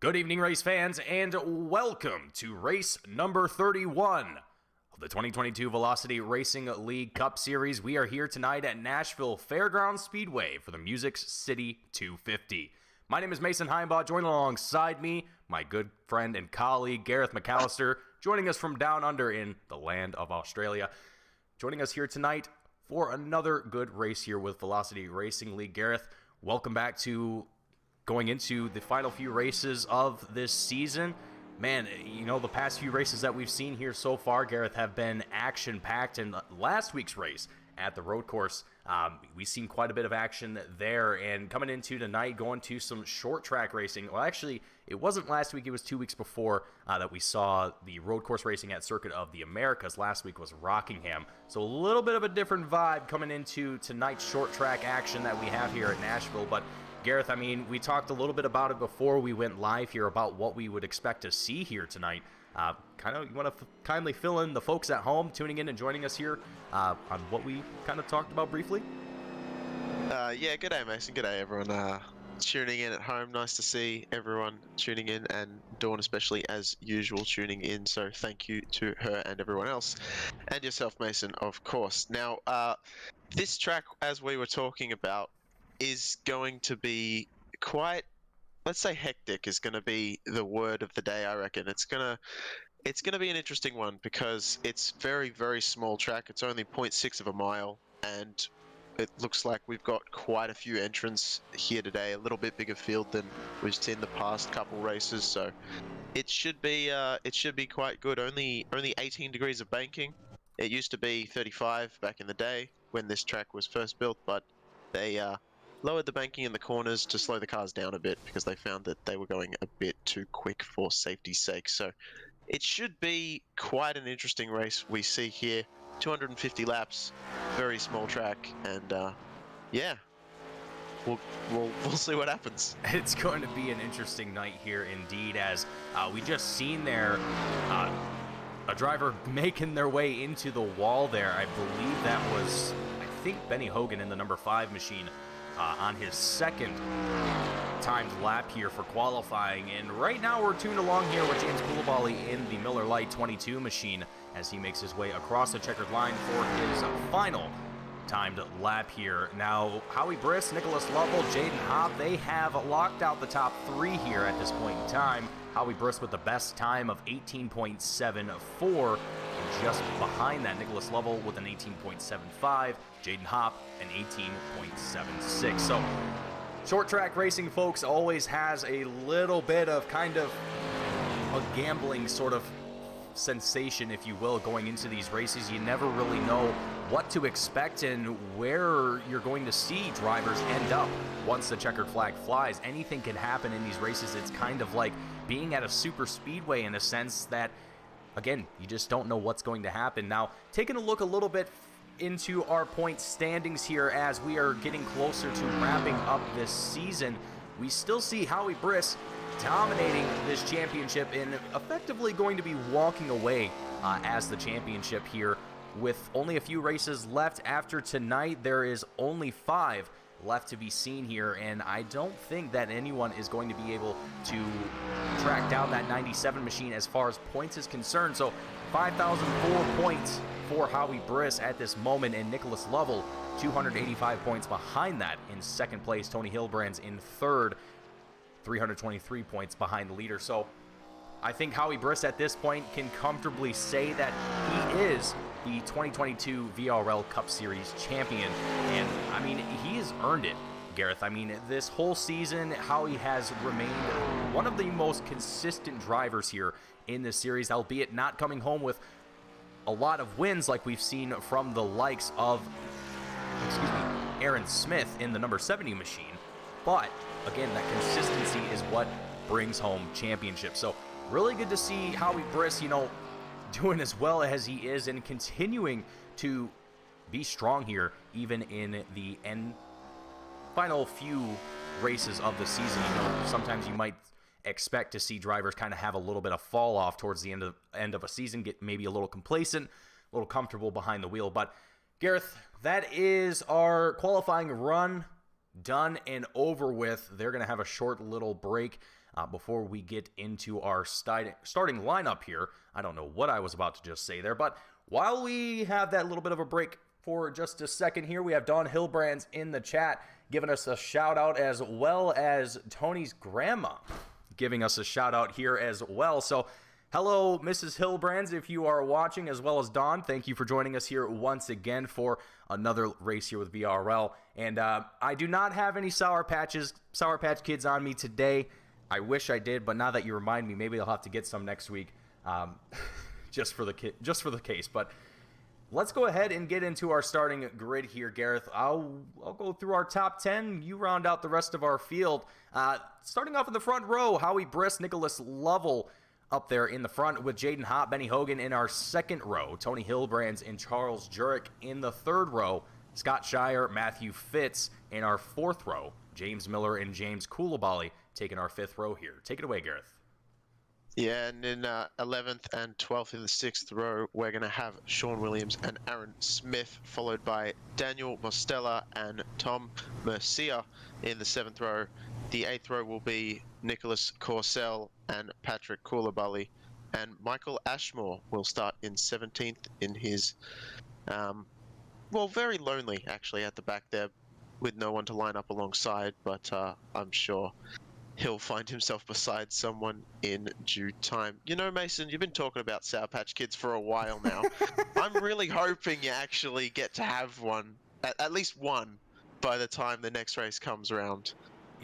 Good evening, race fans, and welcome to race number 31 of the 2022 Velocity Racing League Cup Series. We are here tonight at Nashville Fairgrounds Speedway for the Music City 250. My name is Mason Heimbach. Joining alongside me, my good friend and colleague, Gareth McAllister, joining us from down under in the land of Australia. Joining us here tonight for another good race here with Velocity Racing League. Gareth, welcome back to going into the final few races of this season. Man, you know, the past few races that we've seen here so far, Gareth, have been action-packed. And last week's race at the road course, we've seen quite a bit of action there. And coming into tonight, going to some short track racing. Well, actually, it wasn't last week. It was 2 weeks before that we saw the road course racing at Circuit of the Americas. Last week was Rockingham. So a little bit of a different vibe coming into tonight's short track action that we have here at Nashville. But Gareth, I mean, we talked a little bit about it before we went live here about what we would expect to see here tonight. You want to kindly fill in the folks at home tuning in and joining us here on what we kind of talked about briefly? Yeah, g'day Mason, g'day everyone tuning in at home. Nice to see everyone tuning in, and Dawn especially as usual tuning in, so thank you to her and everyone else. And yourself, Mason, of course. Now, this track, as we were talking about, is going to be quite, let's say hectic is going to be the word of the day, I reckon. It's going to be an interesting one because it's very, very small track. It's only 0.6 of a mile, and it looks like we've got quite a few entrants here today, a little bit bigger field than we've seen the past couple races, so it should be quite good. Only 18 degrees of banking. It used to be 35 back in the day when this track was first built, but they lowered the banking in the corners to slow the cars down a bit because they found that they were going a bit too quick for safety's sake. So it should be quite an interesting race we see here. 250 laps, very small track, and yeah, we'll see what happens. It's going to be an interesting night here indeed, as we just seen there a driver making their way into the wall there. I believe that was, I think, Benny Hogan in the number 5 machine on his second timed lap here for qualifying. And right now we're tuned along here with James Coulibaly in the Miller Lite 22 machine as he makes his way across the checkered line for his final timed lap here. Now, Howie Briss, Nicholas Lovell, Jaden Hopp, they have locked out the top 3 here at this point in time. Howie Briss with the best time of 18.74. And just behind that, Nicholas Lovell with an 18.75. Jaden Hopp an 18.76. So, short track racing, folks, always has a little bit of kind of a gambling sort of sensation, if you will, going into these races. You never really know what to expect and where you're going to see drivers end up once the checkered flag flies. Anything can happen in these races. It's kind of like being at a super speedway in a sense that, again, you just don't know what's going to happen. Now, taking a look a little bit into our point standings here as we are getting closer to wrapping up this season, we still see Howie Briss dominating this championship and effectively going to be walking away as the championship here. With only a few races left after tonight, there is only 5 left to be seen here, and I don't think that anyone is going to be able to track down that 97 machine as far as points is concerned. So 5,004 points for Howie Briss at this moment, and Nicholas Lovell 285 points behind that in second place. Tony Hilbrand's in third, 323 points behind the leader. So I think Howie Briss at this point can comfortably say that he is the 2022 VRL Cup Series champion. And, I mean, he has earned it, Gareth. I mean, this whole season, Howie has remained one of the most consistent drivers here in this series, albeit not coming home with a lot of wins like we've seen from the likes of, Aaron Smith in the number 70 machine. But, again, that consistency is what brings home championships. So, really good to see Howie Briss, doing as well as he is and continuing to be strong here, even in the final few races of the season. Sometimes you might expect to see drivers kind of have a little bit of fall off towards the end of a season, get maybe a little complacent, a little comfortable behind the wheel. But Gareth, that is our qualifying run done and over with. They're going to have a short little break before we get into our starting lineup here. I don't know what I was about to just say there, but while we have that little bit of a break for just a second here, we have Dawn Hillbrands in the chat giving us a shout out, as well as Tony's grandma giving us a shout out here as well. So hello, Mrs. Hillbrands, if you are watching, as well as Dawn. Thank you for joining us here once again for another race here with VRL. And I do not have any Sour Patch Kids on me today. I wish I did, but now that you remind me, maybe I'll have to get some next week, just for the case. But let's go ahead and get into our starting grid here, Gareth. I'll go through our top 10. You round out the rest of our field. Starting off in the front row, Howie Briss, Nicholas Lovell up there in the front with Jaden Hopp, Benny Hogan in our second row, Tony Hillbrands and Charles Jurek in the third row, Scott Shire, Matthew Fitz in our fourth row, James Miller and James Koulibaly taking our fifth row here. Take it away, Gareth. Yeah, and in 11th and 12th in the 6th row, we're going to have Sean Williams and Aaron Smith, followed by Daniel Mosteller and Tom Mercier in the 7th row. The 8th row will be Nicholas Corsell and Patrick Koulibaly, and Michael Ashmore will start in 17th in his, very lonely actually at the back there with no one to line up alongside, but I'm sure he'll find himself beside someone in due time. You know, Mason, you've been talking about Sour Patch Kids for a while now. I'm really hoping you actually get to have one, at least one, by the time the next race comes around.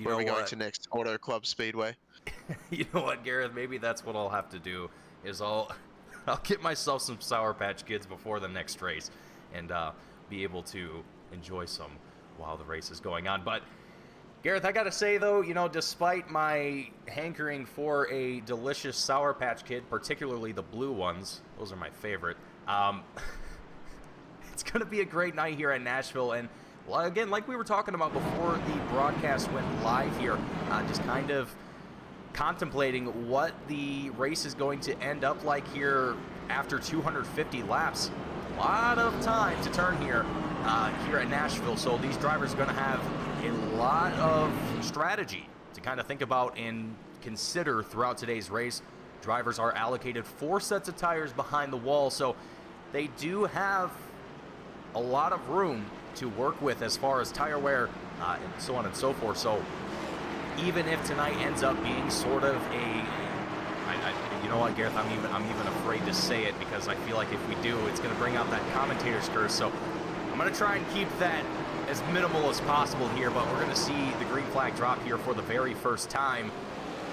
Where are we going to next? Auto Club Speedway? You know what, Gareth? Maybe that's what I'll have to do, is I'll get myself some Sour Patch Kids before the next race and be able to enjoy some while the race is going on. But Gareth, I gotta say though, despite my hankering for a delicious Sour Patch Kid, particularly the blue ones, those are my favorite, it's gonna be a great night here at Nashville. And again, like we were talking about before the broadcast went live here, just kind of contemplating what the race is going to end up like here after 250 laps. A lot of time to turn here at Nashville, so these drivers are going to have a lot of strategy to kind of think about and consider throughout today's race. Drivers are allocated 4 sets of tires behind the wall, so they do have a lot of room to work with as far as tire wear and so on and so forth. So even if tonight ends up being sort of you know what, Gareth, I'm even afraid to say it, because I feel like if we do, it's going to bring out that commentator's curse. So I'm going to try and keep that as minimal as possible here, but we're going to see the green flag drop here for the very first time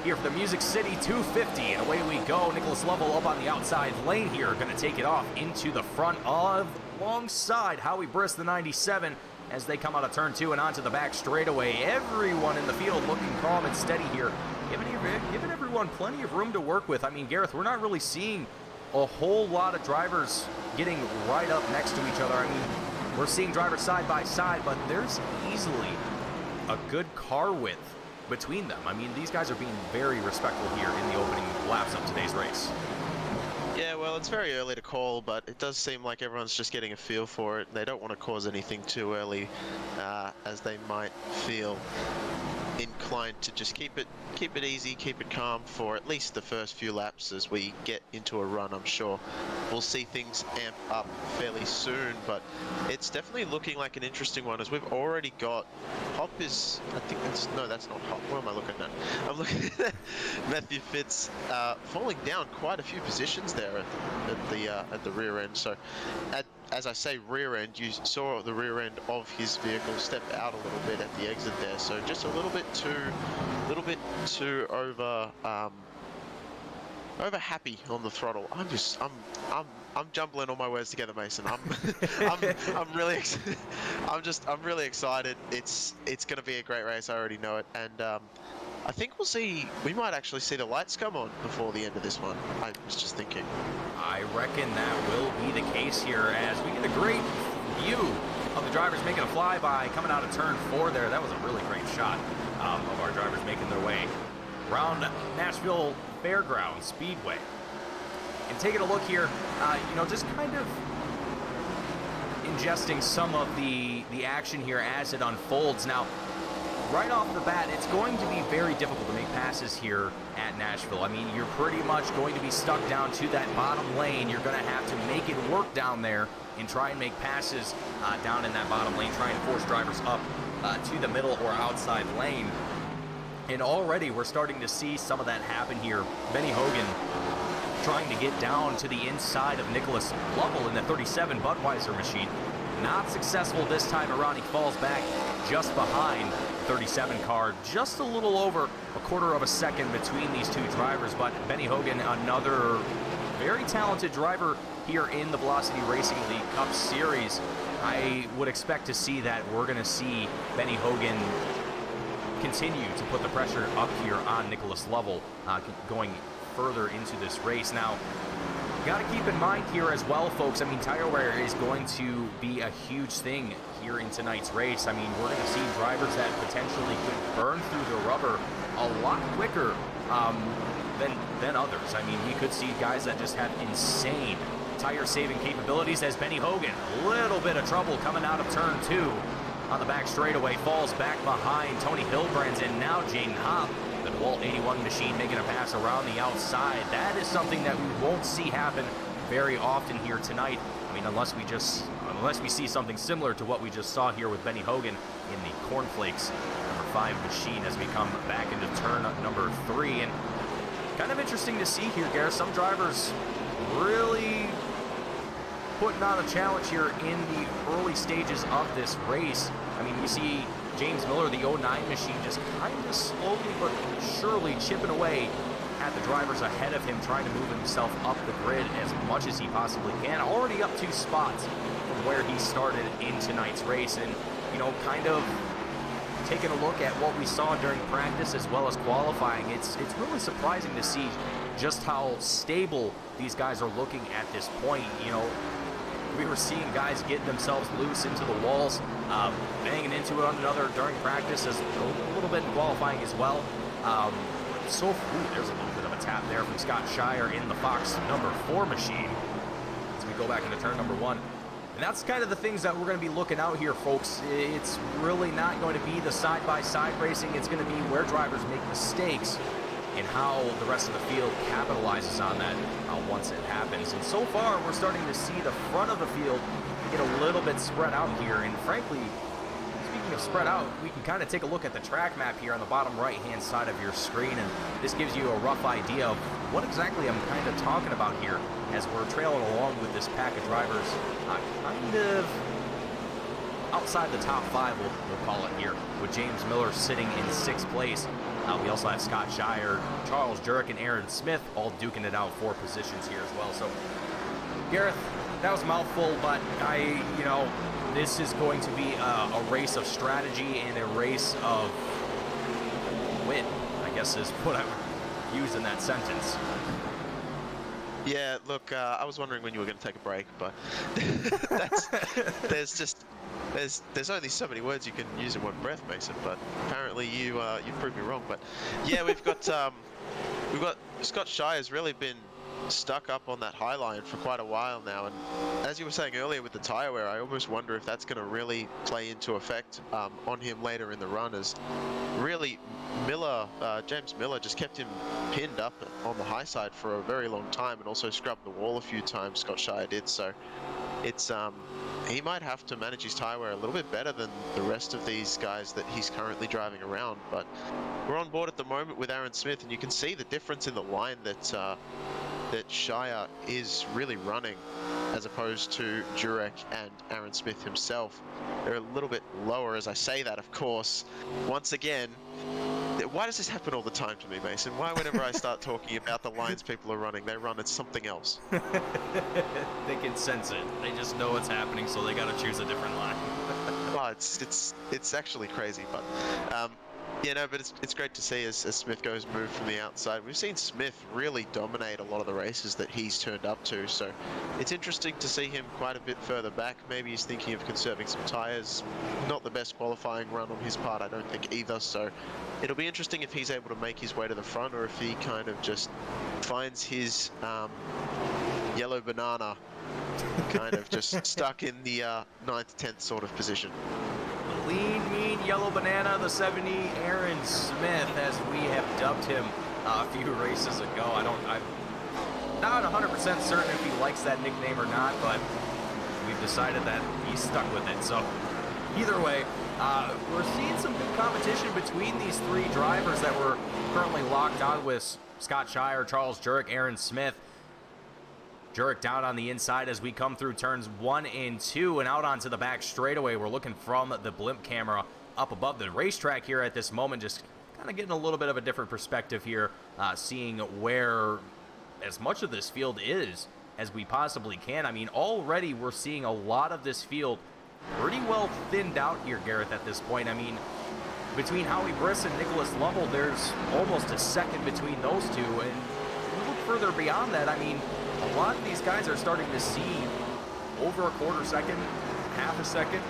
here for the Music City 250, and away we go. Nicholas Lovell up on the outside lane here, going to take it off into the front of alongside Howie Briss, the 97, as they come out of turn 2 and onto the back straightaway. Everyone in the field looking calm and steady here, giving everyone plenty of room to work with. I mean, Gareth, we're not really seeing a whole lot of drivers getting right up next to each other. I mean, we're seeing drivers side by side, but there's easily a good car width between them. I mean, these guys are being very respectful here in the opening laps of today's race. Yeah, well, it's very early to call, but it does seem like everyone's just getting a feel for it. They don't want to cause anything too early, as they might feel inclined to just keep it easy, keep it calm for at least the first few laps. As we get into a run, I'm sure we'll see things amp up fairly soon, but it's definitely looking like an interesting one, as we've already got Hop is, I think that's not Hop. What am I looking at? I'm looking at Matthew Fitz falling down quite a few positions there at the rear end. So as I say rear end, you saw the rear end of his vehicle step out a little bit at the exit there. So just a little bit too over happy on the throttle. I'm jumbling all my words together, Mason. I'm really really excited. It's going to be a great race. I already know it, and I think we might actually see the lights come on before the end of this one. I was just thinking. I reckon that will be the case here, as we get a great view of the drivers making a flyby coming out of turn 4 there. That was a really great shot of our drivers making their way around Nashville Fairgrounds Speedway. And taking a look here, just kind of ingesting some of the action here as it unfolds. Now, right off the bat, it's going to be very difficult to make passes here at Nashville. I mean, you're pretty much going to be stuck down to that bottom lane. You're going to have to make it work down there and try and make passes down in that bottom lane, trying to force drivers up to the middle or outside lane. And already we're starting to see some of that happen here. Benny Hogan trying to get down to the inside of Nicholas Lovell in the 37 Budweiser machine. Not successful this time around. He falls back just behind the 37 car, just a little over a quarter of a second between these two drivers. But Benny Hogan, another very talented driver here in the Velocity Racing League Cup Series. I would expect to see that. We're going to see Benny Hogan continue to put the pressure up here on Nicholas Lovell going further into this race. Now, you got to keep in mind here as well, folks, I mean, tire wear is going to be a huge thing here in tonight's race. I mean, we're going to see drivers that potentially could burn through the rubber a lot quicker than others. I mean, we could see guys that just have insane tire saving capabilities, as Benny Hogan, a little bit of trouble coming out of turn 2 on the back straightaway, falls back behind Tony Hilbrands, and now Jaden Hopp, the DeWalt 81 machine, making a pass around the outside. That is something that we won't see happen very often here tonight. I mean, unless we see something similar to what we just saw here with Benny Hogan in the Cornflakes number 5 machine as we come back into turn number 3. And kind of interesting to see here, Gareth, some drivers really putting on a challenge here in the early stages of this race. I mean, we see James Miller, the 09 machine, just kind of slowly but surely chipping away at the drivers ahead of him, trying to move himself up the grid as much as he possibly can. Already up 2 spots from where he started in tonight's race, and, you know, kind of taking a look at what we saw during practice as well as qualifying. It's really surprising to see just how stable these guys are looking at this point. You know, we were seeing guys getting themselves loose into the walls, banging into one another during practice, as a little bit in qualifying as well. There's a little bit of a tap there from Scott Shire in the Fox number 4 machine as we go back into turn number 1. And that's kind of the things that we're going to be looking out here, folks. It's really not going to be the side-by-side racing. It's going to be where drivers make mistakes and how the rest of the field capitalizes on that once it happens. And so far, we're starting to see the front of the field get a little bit spread out here. And frankly, speaking of spread out, we can kind of take a look at the track map here on the bottom right-hand side of your screen. And this gives you a rough idea of what exactly I'm kind of talking about here as we're trailing along with this pack of drivers kind of outside the top 5, we'll call it here, with James Miller sitting in 6th place. We also have Scott Shire, Charles Jurek, and Aaron Smith all duking it out for positions here as well. So, Gareth, that was a mouthful, but this is going to be a race of strategy and a race of win, I guess is what I would use in that sentence. Yeah, look, I was wondering when you were going to take a break, but there's only so many words you can use in one breath, Mason. But apparently you proved me wrong. But yeah, we've got Scott Shire's really been stuck up on that high line for quite a while now, and as you were saying earlier with the tire wear, I almost wonder if that's going to really play into effect on him later in the run, as really James Miller just kept him pinned up on the high side for a very long time, and also scrubbed the wall a few times, Scott Shire did. So it's he might have to manage his tire wear a little bit better than the rest of these guys that he's currently driving around. But we're on board at the moment with Aaron Smith, and you can see the difference in the line that Shire is really running as opposed to Jurek and Aaron Smith himself. They're a little bit lower. As I say that, of course, once again, why does this happen all the time to me, Mason? Why whenever I start talking about the lines people are running, they run at something else? They can sense it. They just know what's happening, so they got to choose a different line. Oh, it's actually crazy, but but it's great to see as Smith goes move from the outside. We've seen Smith really dominate a lot of the races that he's turned up to, so it's interesting to see him quite a bit further back. Maybe he's thinking of conserving some tires. Not the best qualifying run on his part, I don't think either, so it'll be interesting if he's able to make his way to the front, or if he kind of just finds his yellow banana kind of just stuck in the 9th, 10th sort of position. The Lean, mean, yellow banana, the 70, Aaron Smith, as we have dubbed him a few races ago. I'm not 100% certain if he likes that nickname or not, but we've decided that he's stuck with it. So either way, we're seeing some good competition between these three drivers that were currently locked on with Scott Shire, Charles Jurek, Aaron Smith. Jurek down on the inside as we come through turns 1 and 2 and out onto the back straightaway. We're looking from the blimp camera up above the racetrack here at this moment, just kind of getting a little bit of a different perspective here, seeing where as much of this field is as we possibly can. I mean, already we're seeing a lot of this field pretty well thinned out here, Gareth, at this point. I mean, between Howie Briss and Nicholas Lovell, there's almost a second between those two, and you look further beyond that, I mean, a lot of these guys are starting to see over a quarter second, half a second,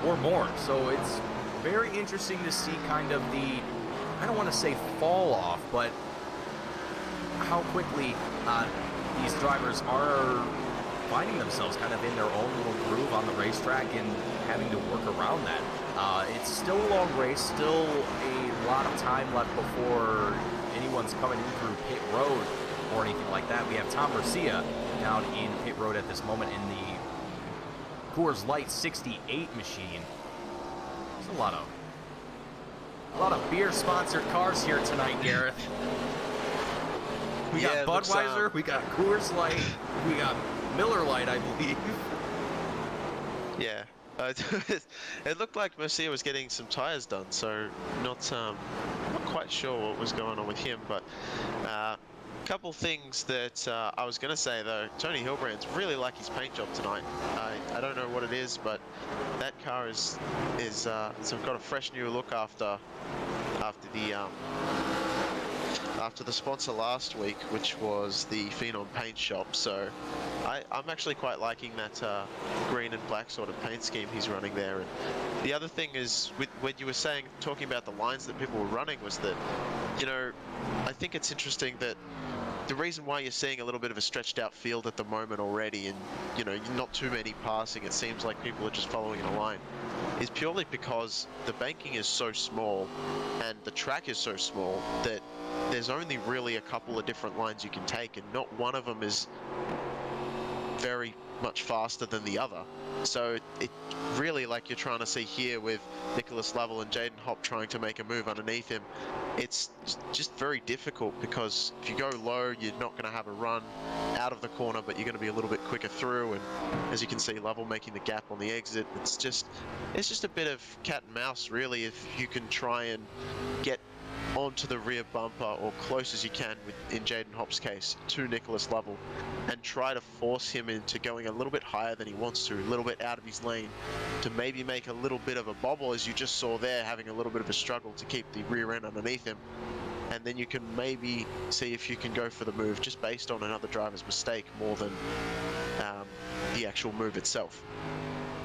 or more. So it's very interesting to see kind of the, I don't want to say fall off, but how quickly these drivers are finding themselves kind of in their own little groove on the racetrack and having to work around that. It's still a long race, still a lot of time left before anyone's coming in through pit road or anything like that. We have Tom Garcia down in pit road at this moment in the Coors Light 68 machine. There's a lot of beer sponsored cars here tonight, Gareth. We got Budweiser, we got Coors Light, we got Miller Lite, I believe. Yeah, it looked like Mercia was getting some tires done, so not quite sure what was going on with him. But a couple things that I was going to say though, Tony Hilbrand's really like his paint job tonight. I don't know what it is, but that car is got a fresh new look after the sponsor last week, which was the Phenom Paint Shop. So I'm actually quite liking that green and black sort of paint scheme he's running there. And the other thing is, when you were talking about the lines that people were running, was that, you know, I think it's interesting that the reason why you're seeing a little bit of a stretched out field at the moment already, and, you know, not too many passing, it seems like people are just following in a line, is purely because the banking is so small and the track is so small that there's only really a couple of different lines you can take, and not one of them is very much faster than the other. So it really, like you're trying to see here with Nicholas Lovell and Jaden Hopp trying to make a move underneath him, it's just very difficult, because if you go low, you're not going to have a run out of the corner, but you're going to be a little bit quicker through. And as you can see, Lovell making the gap on the exit. It's just a bit of cat and mouse, really, if you can try and get onto the rear bumper, or close as you can, in Jaden Hopp's case, to Nicholas Lovell, and try to force him into going a little bit higher than he wants to, a little bit out of his lane, to maybe make a little bit of a bobble, as you just saw there, having a little bit of a struggle to keep the rear end underneath him. And then you can maybe see if you can go for the move just based on another driver's mistake more than the actual move itself.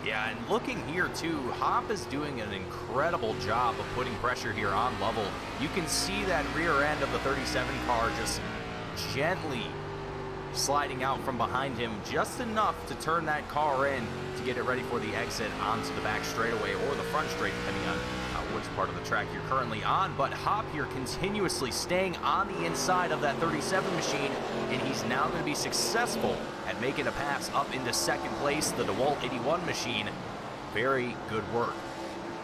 Yeah, and looking here too, Hopp is doing an incredible job of putting pressure here on Lovell. You can see that rear end of the 37 car just gently sliding out from behind him, just enough to turn that car in to get it ready for the exit onto the back straightaway or the front straight, depending on which part of the track you're currently on. But Hopp here continuously staying on the inside of that 37 machine, and he's now going to be successful at making a pass up into second place, the DeWalt 81 machine. Very good work.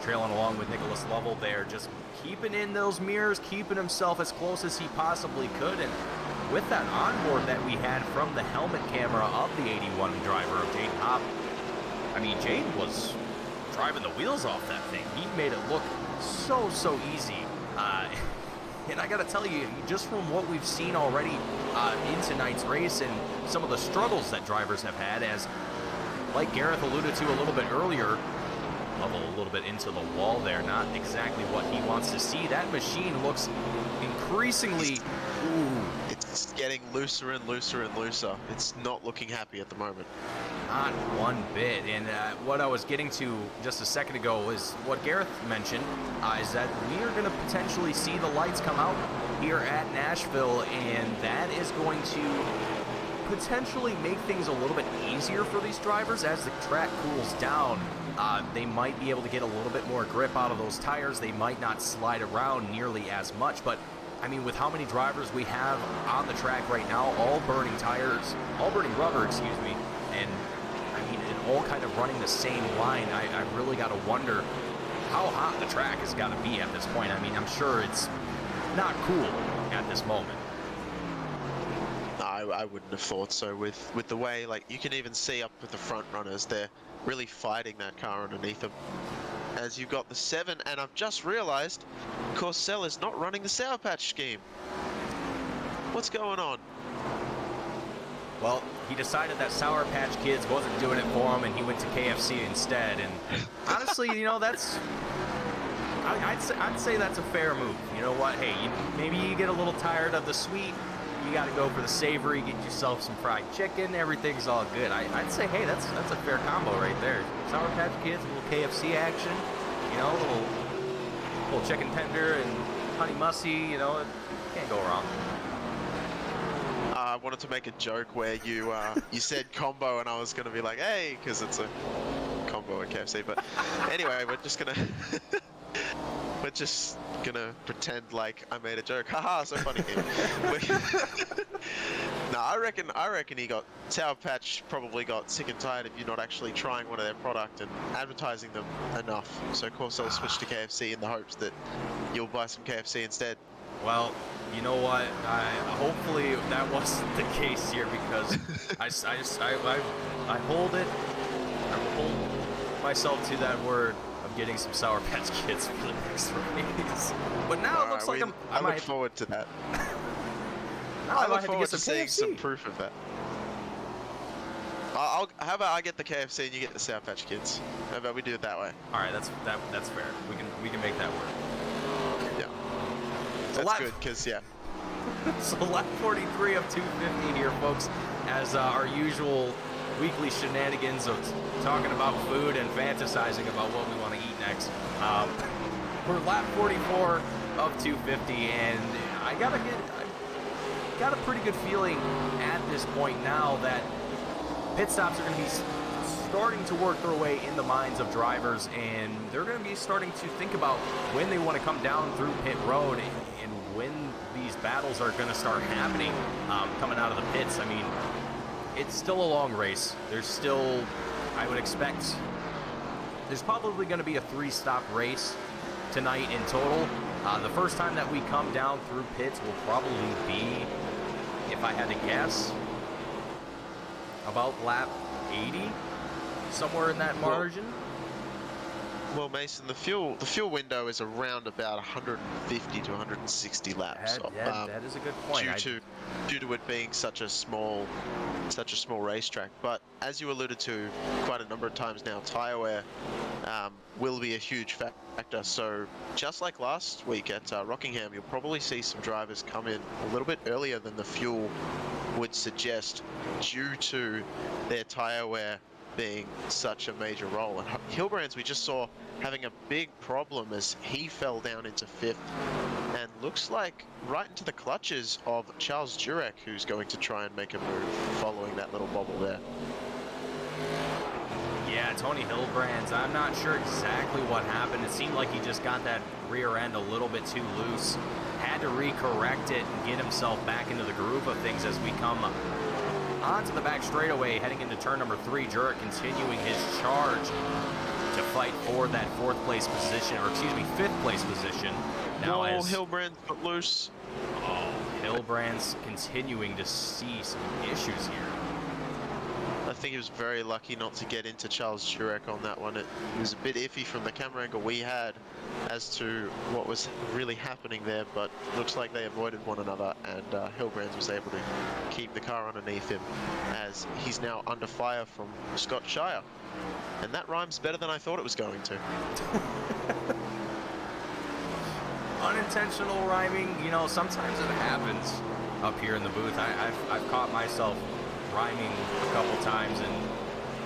Trailing along with Nicholas Lovell there, just keeping in those mirrors, keeping himself as close as he possibly could. And with that onboard that we had from the helmet camera of the 81 driver of Jaden Hopp, I mean, Jaden was driving the wheels off that thing. He made it look so easy. And I gotta tell you, just from what we've seen already in tonight's race and some of the struggles that drivers have had, as like Gareth alluded to a little bit earlier, Lovell a little bit into the wall there, not exactly what he wants to see. That machine looks increasingly, it's getting looser and looser and looser. It's not looking happy at the moment. Not one bit. And what I was getting to just a second ago is what Gareth mentioned, is that we are going to potentially see the lights come out here at Nashville, and that is going to potentially make things a little bit easier for these drivers as the track cools down. they might be able to get a little bit more grip out of those tires. They might not slide around nearly as much, but I mean, with how many drivers we have on the track right now, all burning tires, all burning rubber, excuse me, and I mean, and all kind of running the same line, I really got to wonder how hot the track has got to be at this point. I mean, I'm sure it's not cool at this moment. I wouldn't have thought so with the way, like, you can even see up with the front runners, they're really fighting that car underneath them. As you've got the 7, and I've just realized Mosteller not running the Sour Patch scheme. What's going on? Well, he decided that Sour Patch Kids wasn't doing it for him, and he went to KFC instead. And honestly, you know, that's I'd say that's a fair move. You know what? Hey, maybe you get a little tired of the sweet. You got to go for the savory. Get yourself some fried chicken. Everything's all good. I'd say, hey, that's a fair combo right there. Sour Patch Kids, a little KFC action. You know, a little chicken tender and honey musty. You know, can't go wrong. I wanted to make a joke where you said combo, and I was gonna be like, hey, because it's a combo at KFC. But anyway, we're just gonna pretend like I made a joke. Haha, so funny. No, I reckon he got Sour Patch probably got sick and tired of you not actually trying one of their product and advertising them enough. So of course they'll switch to KFC in the hopes that you'll buy some KFC instead. Well, you know what? Hopefully that wasn't the case here, because I hold myself to that word of getting some Sour Patch Kids for the next race. But now it looks like I look forward to that. Now I I look might have to forward get to some seeing KFC. some proof of that. How about I get the KFC and you get the Sour Patch Kids? How about we do it that way? All right, that's fair. We can make that work. Yeah. So That's good, because, yeah. So lap 43 of 250 here, folks, as our usual weekly shenanigans of talking about food and fantasizing about what we want to eat next. We're lap 44 of 250, and I got a pretty good feeling at this point now that pit stops are going to be starting to work their way in the minds of drivers, and they're going to be starting to think about when they want to come down through pit road and when these battles are going to start happening coming out of the pits. I mean, it's still a long race. There's still, I would expect, there's probably going to be a 3-stop race tonight in total. The first time that we come down through pits will probably be, if I had to guess, about lap 80, somewhere in that margin. Well, Mason, the fuel window is around about 150 to 160 laps. That is a good point. Due to it being such a small racetrack. But as you alluded to quite a number of times now, tire wear will be a huge factor. So just like last week at Rockingham, you'll probably see some drivers come in a little bit earlier than the fuel would suggest, due to their tire wear being such a major role. And Hilbrands, we just saw having a big problem as he fell down into 5th, and looks like right into the clutches of Charles Jurek, who's going to try and make a move following that little bobble there. Yeah, Tony Hilbrands, I'm not sure exactly what happened. It seemed like he just got that rear end a little bit too loose. Had to recorrect it and get himself back into the groove of things as we come onto the back straightaway, heading into turn number 3. Jurek continuing his charge to fight for that 4th place position, or excuse me, 5th place position. Now as Hilbrands got loose. Oh, Hilbrands continuing to see some issues here. I think he was very lucky not to get into Charles Jurek on that one. It was a bit iffy from the camera angle we had as to what was really happening there, but looks like they avoided one another, and Hilbrands was able to keep the car underneath him as he's now under fire from Scott Shire. And that rhymes better than I thought it was going to. Unintentional rhyming, you know, sometimes it happens up here in the booth. I've caught myself rhyming a couple times, and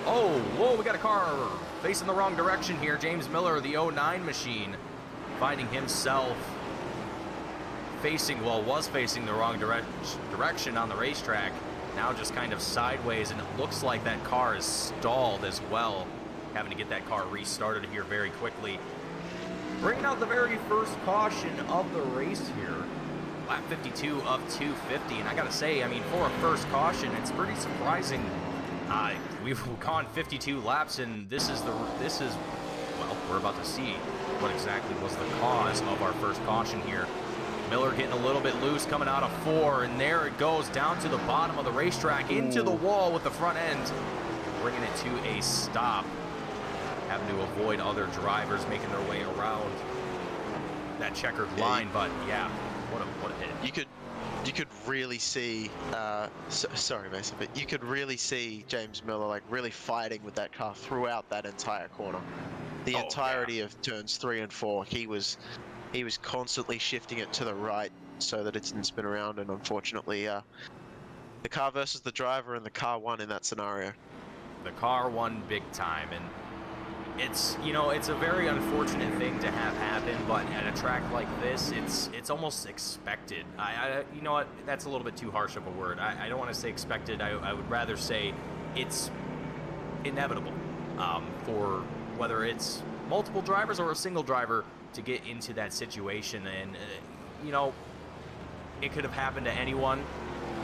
oh, whoa, we got a car facing the wrong direction here. James Miller, the 09 machine, finding himself was facing the wrong direction on the racetrack. Now just kind of sideways, and it looks like that car is stalled as well. having to get that car restarted here very quickly. Bringing out the very first caution of the race here. Lap 52 of 250, and I gotta say, I mean, for a first caution, it's pretty surprising. We've gone 52 laps, and this is, well, we're about to see what exactly was the cause of our first caution here. Miller getting a little bit loose coming out of 4, and there it goes down to the bottom of the racetrack, into the wall with the front end, bringing it to a stop. Having to avoid other drivers making their way around that checkered line, but yeah, what a hit. You could really see, sorry Mason, but you could really see James Miller like really fighting with that car throughout that entire corner. The entirety of turns 3 and 4, he was constantly shifting it to the right so that it didn't spin around, and unfortunately, the car versus the driver, and the car won in that scenario. The car won big time, and it's, you know, it's a very unfortunate thing to have happen, but at a track like this, it's almost expected. You know what, that's a little bit too harsh of a word. I don't want to say expected. I would rather say it's inevitable for whether it's multiple drivers or a single driver to get into that situation. And you know, it could have happened to anyone,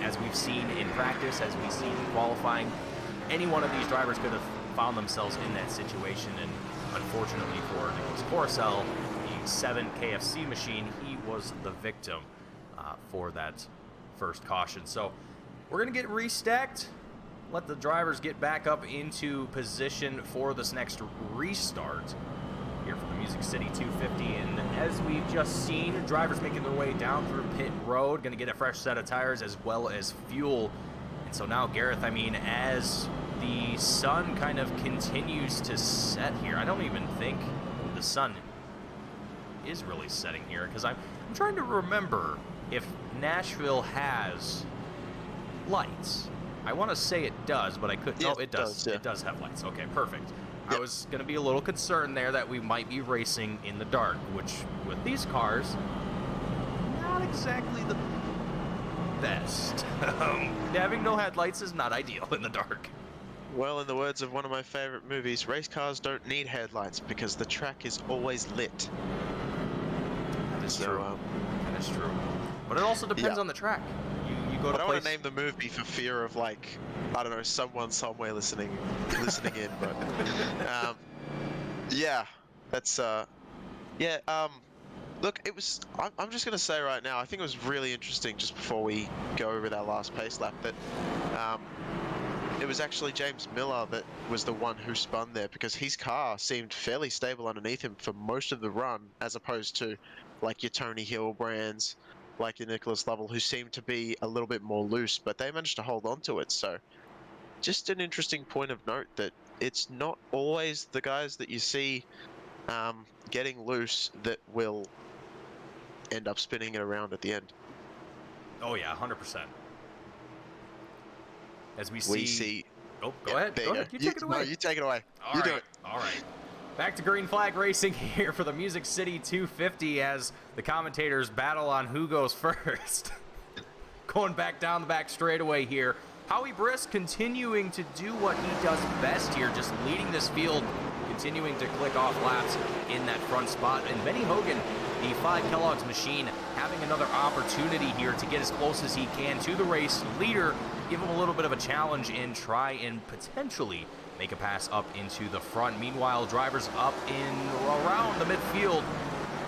as we've seen in practice, as we've seen in qualifying. Any one of these drivers could have found themselves in that situation, and unfortunately for Nicholas Corcel, the 7 KFC machine, he was the victim for that first caution. So we're gonna get restacked, let the drivers get back up into position for this next restart here for the Music City 250. And as we've just seen, drivers making their way down through pit road, gonna get a fresh set of tires as well as fuel. And so now, Gareth, I mean, as the sun kind of continues to set here, I don't even think the sun is really setting here, because I'm trying to remember if Nashville has lights. I want to say it does, but I couldn't. Yeah, no, it does. yeah. It does have lights. Okay, perfect. Yep. I was going to be a little concerned there that we might be racing in the dark, which with these cars, not exactly the best. Having no headlights is not ideal in the dark. Well, in the words of one of my favorite movies, race cars don't need headlights because the track is always lit. That is true. That is true. But it also depends on the track. You go to I don't place... want to name the movie for fear of, like, I don't know, someone somewhere listening in, but yeah, that's look, it was, I'm just gonna say right now, I think it was really interesting, just before we go over that last pace lap, that it was actually James Miller that was the one who spun there, because his car seemed fairly stable underneath him for most of the run, as opposed to like your Tony Hillbrands, like your Nicholas Lovell, who seemed to be a little bit more loose, but they managed to hold on to it. So just an interesting point of note that it's not always the guys that you see getting loose that will end up spinning it around at the end. Oh yeah, 100%. As we see... Oh, go ahead. There Go you ahead. go. You take it away. No, you take it away. All you right. do it. All right. Back to green flag racing here for the Music City 250 as the commentators battle on who goes first. Going back down the back straightaway here. Howie Brisk continuing to do what he does best here, just leading this field, continuing to click off laps in that front spot. And Benny Hogan, the 5 Kellogg's machine, having another opportunity here to get as close as he can to the race leader, give him a little bit of a challenge and try and potentially make a pass up into the front. Meanwhile, drivers up in around the midfield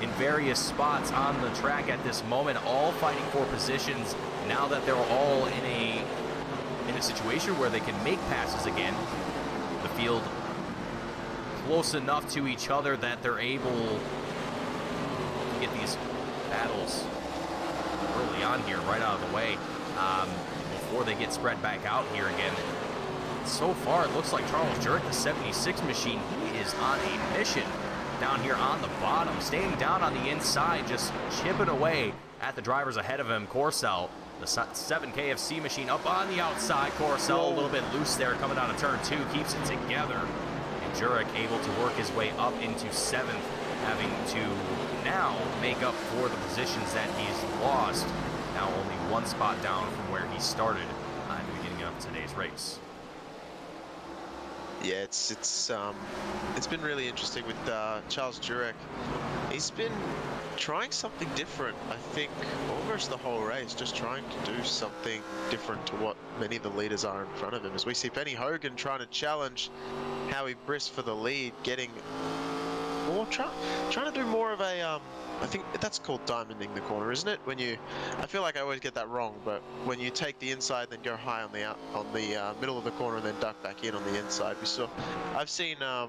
in various spots on the track at this moment, all fighting for positions now that they're all in a situation where they can make passes again. The field close enough to each other that they're able to get these battles early on here, right out of the way, before they get spread back out here again. So far, it looks like Charles Jurek, the 76 machine, he is on a mission down here on the bottom, staying down on the inside, just chipping away at the drivers ahead of him. Corcel, the 7 KFC machine, up on the outside. Corcel a little bit loose there coming out of turn 2, keeps it together. And Jurek able to work his way up into 7th, having to now make up for the positions that he's lost. Now only one spot down from where he started at the beginning of today's race. Yeah, it's been really interesting with Charles Jurek. He's been trying something different. I think almost the whole race, just trying to do something different to what many of the leaders are in front of him. As we see Benny Hogan trying to challenge Howie Briss for the lead, getting more trying to do more of a I think that's called diamonding the corner, isn't it? When you, I feel like I always get that wrong, but when you take the inside, then go high on the middle of the corner, and then duck back in on the inside. I've seen, oh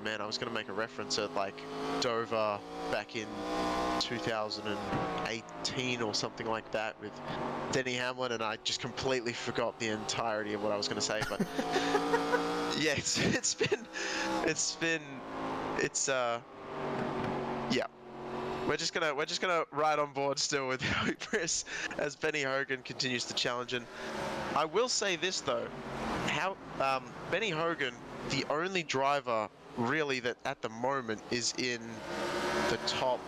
man, I was gonna make a reference at like Dover back in 2018 or something like that with Denny Hamlin, and I just completely forgot the entirety of what I was gonna say, but yeah, yeah. We're just gonna ride on board still with Howie Briss as Benny Hogan continues to challenge. And I will say this though, how Benny Hogan, the only driver really that at the moment is in the top,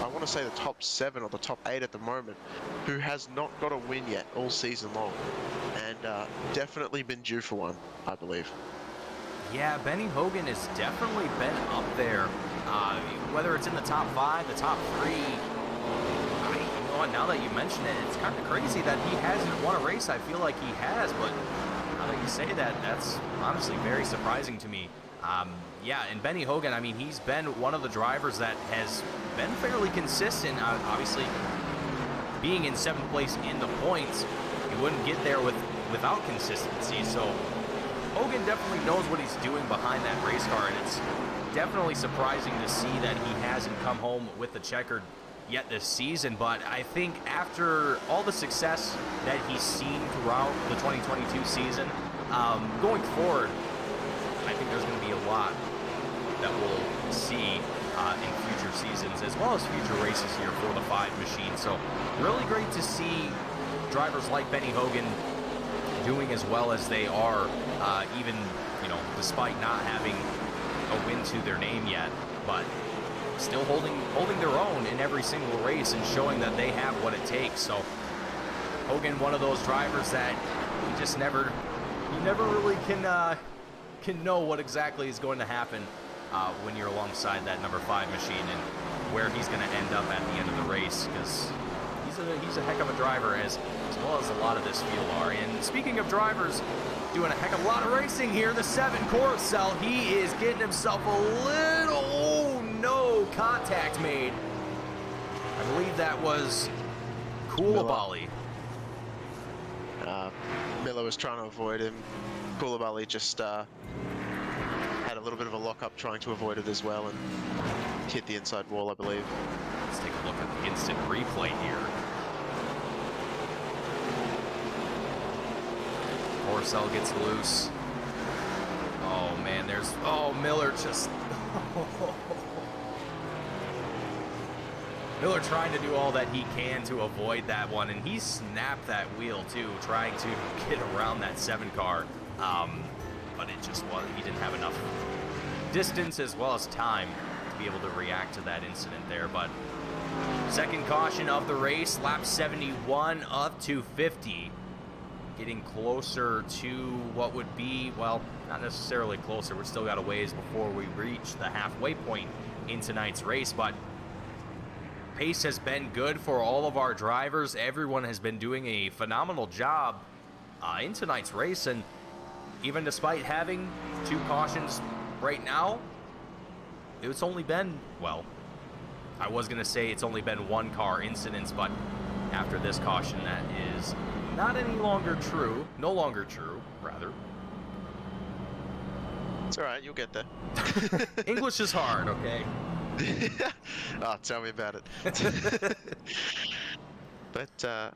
I want to say the top 7 or the top 8 at the moment, who has not got a win yet all season long, and definitely been due for one, I believe. Yeah, Benny Hogan has definitely been up there. Whether it's in the top 5, the top 3, you know what, now that you mention it, it's kind of crazy that he hasn't won a race. I feel like he has, but now that you say that, that's honestly very surprising to me. Yeah, and Benny Hogan, I mean, he's been one of the drivers that has been fairly consistent. Obviously, being in 7th place in the points, he wouldn't get there without consistency. So Hogan definitely knows what he's doing behind that race car, and it's definitely surprising to see that he hasn't come home with the checkered yet this season. But I think after all the success that he's seen throughout the 2022 season, going forward, I think there's going to be a lot that we'll see in future seasons, as well as future races here for the 5 machine. So really great to see drivers like Benny Hogan doing as well as they are, even, you know, despite not having a win to their name yet, but still holding their own in every single race and showing that they have what it takes. So Hogan, one of those drivers that you just never really can know what exactly is going to happen when you're alongside that number 5 machine and where he's going to end up at the end of the race, because he's a heck of a driver, as well as a lot of this field are. And speaking of drivers doing a heck of a lot of racing here, the 7 Carousel, he is getting himself a little, oh no, contact made. I believe that was Koulibaly. Miller was trying to avoid him. Koulibaly just had a little bit of a lock-up trying to avoid it as well and hit the inside wall, I believe. Let's take a look at the instant replay here. Carousel gets loose. Oh man, Miller just Miller trying to do all that he can to avoid that one, and he snapped that wheel too, trying to get around that 7 car. But it just wasn't, he didn't have enough distance as well as time to be able to react to that incident there. But second caution of the race, lap 71 of 250. Getting closer to what would be, well, not necessarily closer. We've still got a ways before we reach the halfway point in tonight's race, but pace has been good for all of our drivers. Everyone has been doing a phenomenal job in tonight's race, and even despite having 2 cautions right now, it's only been, well, I was going to say it's only been 1 car incidents, but after this caution, that is not any longer true. No longer true, rather. It's alright, you'll get there. English is hard, okay? Oh, tell me about it. But,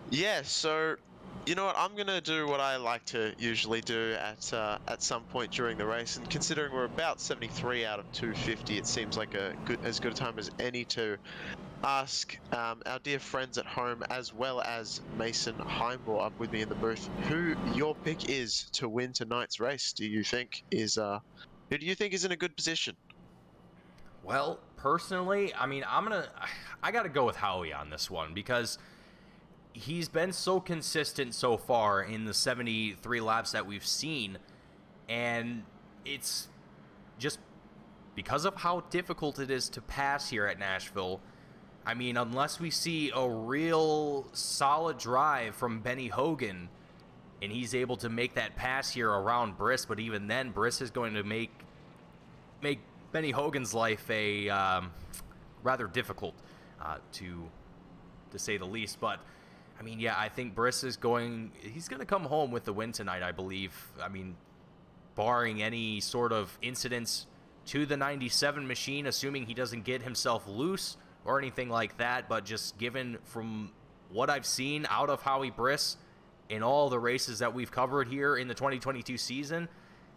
yeah, so, you know what, I'm going to do what I like to usually do at some point during the race, and considering we're about 73 out of 250, it seems like as good a time as any to ask our dear friends at home, as well as Mason Heimbor up with me in the booth, who your pick is to win tonight's race. Do you think is who do you think is in a good position? Well, personally, I mean, I got to go with Howie on this one, because he's been so consistent so far in the 73 laps that we've seen, and it's just because of how difficult it is to pass here at Nashville. I mean, unless we see a real solid drive from Benny Hogan and he's able to make that pass here around Briss, but even then, Briss is going to make Benny Hogan's life a rather difficult, to say the least. But I mean, yeah, I think Briss he's going to come home with the win tonight, I believe. I mean, barring any sort of incidents to the 97 machine, assuming he doesn't get himself loose or anything like that, but just given from what I've seen out of Howie Briss in all the races that we've covered here in the 2022 season,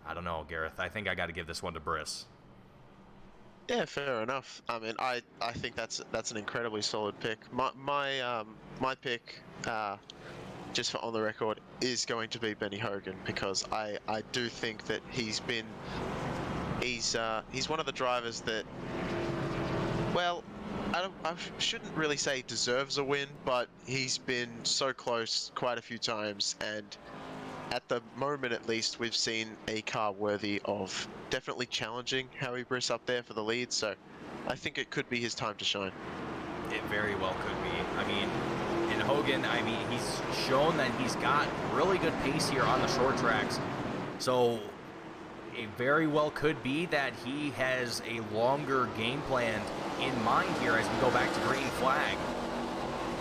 I don't know, Gareth. I think I got to give this one to Briss. Yeah, fair enough. I mean, I think that's an incredibly solid pick. My pick, just for on the record, is going to be Benny Hogan, because I do think that he's one of the drivers that, well, I shouldn't really say deserves a win, but he's been so close quite a few times, and at the moment at least, we've seen a car worthy of definitely challenging Howie Briss up there for the lead, so I think it could be his time to shine. It very well could be. I mean, in Hogan, I mean, he's shown that he's got really good pace here on the short tracks, so it very well could be that he has a longer game plan in mind here as we go back to green flag.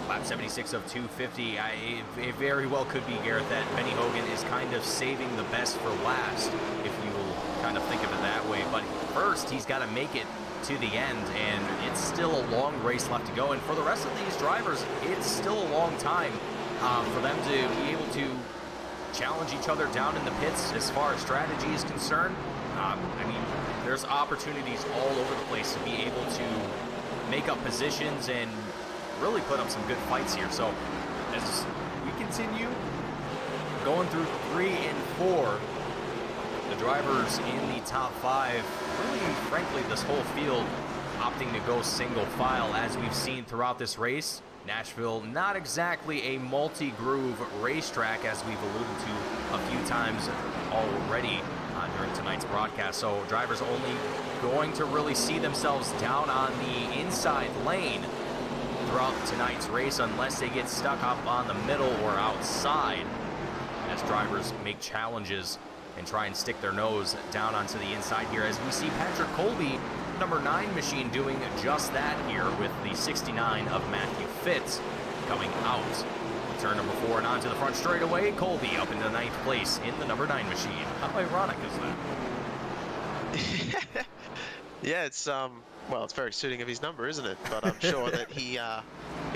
Lap 76 of 250. It very well could be, Gareth, that Benny Hogan is kind of saving the best for last, if you will kind of think of it that way. But first, he's got to make it to the end, and it's still a long race left to go. And for the rest of these drivers, it's still a long time for them to be able to challenge each other down in the pits as far as strategy is concerned. I mean, there's opportunities all over the place to be able to make up positions and really put up some good fights here. So as we continue going through 3 and 4, the drivers in the top 5, really frankly this whole field opting to go single file, as we've seen throughout this race. Nashville, not exactly a multi-groove racetrack, as we've alluded to a few times already during tonight's broadcast. So drivers only going to really see themselves down on the inside lane throughout tonight's race, unless they get stuck up on the middle or outside, as drivers make challenges and try and stick their nose down onto the inside here, as we see Patrick Colby, number 9 machine, doing just that here with the 69 of Matthew Fitz coming out. Turn number 4 and onto the front straightaway. Colby up into 9th place in the number 9 machine. How ironic is that? Yeah, it's well, it's very suiting of his number, isn't it? But I'm sure that he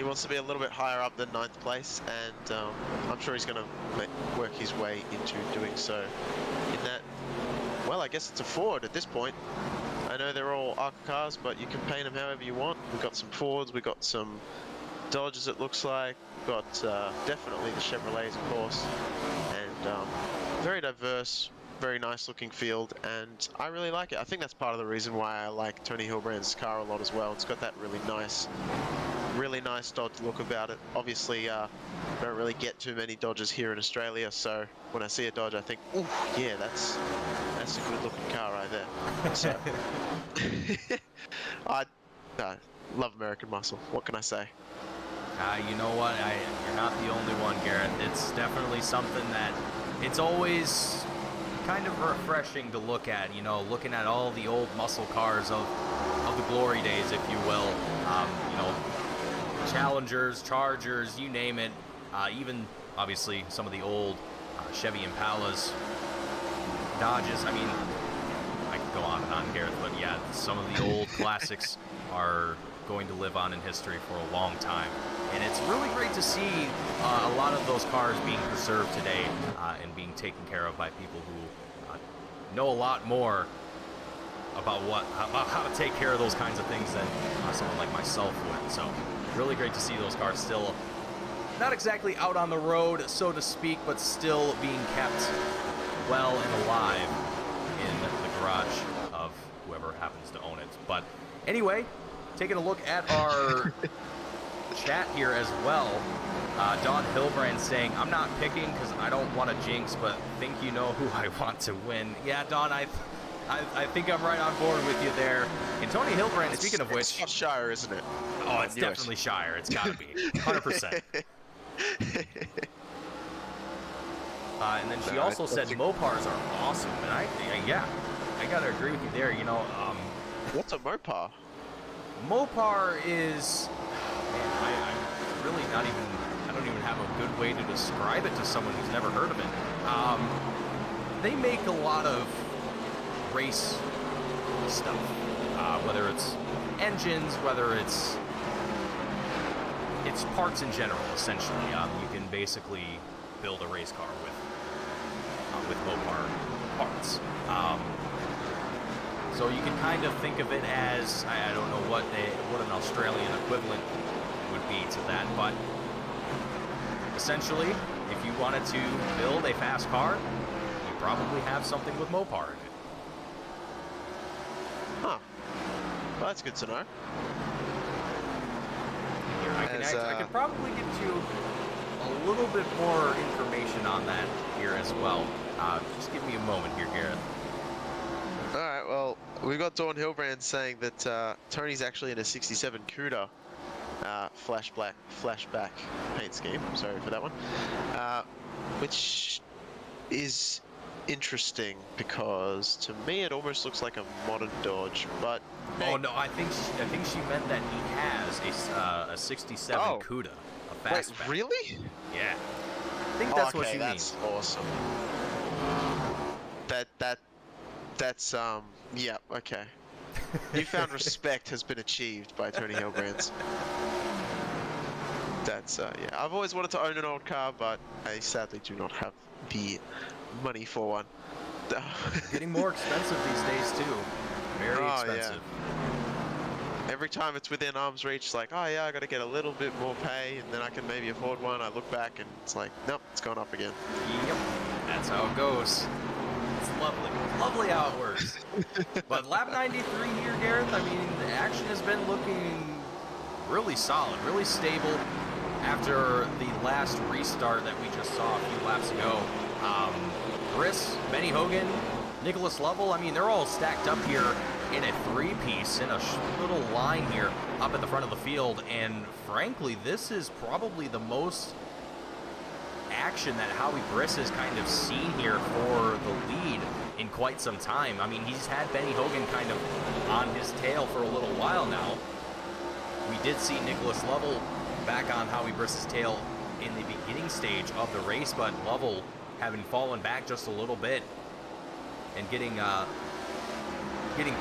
wants to be a little bit higher up than 9th place, and I'm sure he's going to work his way into doing so. In that, well, I guess it's a Ford at this point. I know they're all ARCA cars, but you can paint them however you want. We've got some Fords, we've got some Dodges, it looks like. We've got definitely the Chevrolets, of course, and very diverse, very nice looking field, and I really like it. I think that's part of the reason why I like Tony Hilbrand's car a lot as well. It's got that really nice Dodge look about it. Obviously, don't really get too many Dodges here in Australia, so when I see a Dodge, I think, ooh, yeah, that's a good looking car right there. So, I love American muscle. What can I say? You know what? You're not the only one, Gareth. It's definitely something that it's always kind of refreshing to look at, you know, looking at all the old muscle cars of the glory days, if you will. You know, Challengers, Chargers, you name it. Even, obviously, some of the old Chevy Impalas, Dodges. I mean, I could go on and on, Gareth, but yeah, some of the old classics are going to live on in history for a long time. And it's really great to see a lot of those cars being preserved today and being taken care of by people who know a lot more about how to take care of those kinds of things than someone like myself would. So really great to see those cars still not exactly out on the road, so to speak, but still being kept well and alive in the garage of whoever happens to own it. But anyway, taking a look at our chat here as well. Don Hilbrand saying, I'm not picking because I don't want to jinx, but think you know who I want to win. Yeah, Don, I think I'm right on board with you there. And Tony Hilbrand, speaking of which... It's Shire, isn't it? Oh, it's definitely Shire. It's got to be. 100%. And then she also said Mopars are awesome. And yeah, I got to agree with you there. You know... What's a Mopar? Mopar is... Man, I'm really not even... I don't even have a good way to describe it to someone who's never heard of it. They make a lot of race stuff, whether it's engines, whether it's parts in general. Essentially, you can basically build a race car with Mopar parts. So you can kind of think of it as, I don't know what an Australian equivalent would be to that, but essentially, if you wanted to build a fast car, you probably have something with Mopar in it. Huh. Well, that's good to know. Here, I can probably get you a little bit more information on that here as well. Just give me a moment here, Gareth. All right, well, we've got Dawn Hilbrand saying that Tony's actually in a 67 CUDA flashback paint scheme. Sorry for that one. Which is interesting because to me it almost looks like a modern Dodge, but oh no, I think she meant that he has a 67 CUDA, a fastback. Wait, really? Yeah, I think that's what she means. That's awesome. That's yeah, okay. Newfound respect has been achieved by Tony Hilbrand. That's yeah. I've always wanted to own an old car, but I sadly do not have the money for one. Getting more expensive these days too. Very expensive. Yeah. Every time it's within arm's reach, it's like, oh yeah, I got to get a little bit more pay, and then I can maybe afford one. I look back and it's like, nope, it's gone up again. Yep, that's how it goes. It's lovely, lovely how it works. But lap 93 here, Gareth. I mean, the action has been looking really solid, really stable. After the last restart that we just saw a few laps ago, Briss, Benny Hogan, Nicholas Lovell, I mean, they're all stacked up here in a three-piece, in a little line here up at the front of the field, and frankly, this is probably the most action that Howie Briss has kind of seen here for the lead in quite some time. I mean, he's had Benny Hogan kind of on his tail for a little while now. We did see Nicholas Lovell back on Howie Briss's tail in the beginning stage of the race, but Lovell having fallen back just a little bit and getting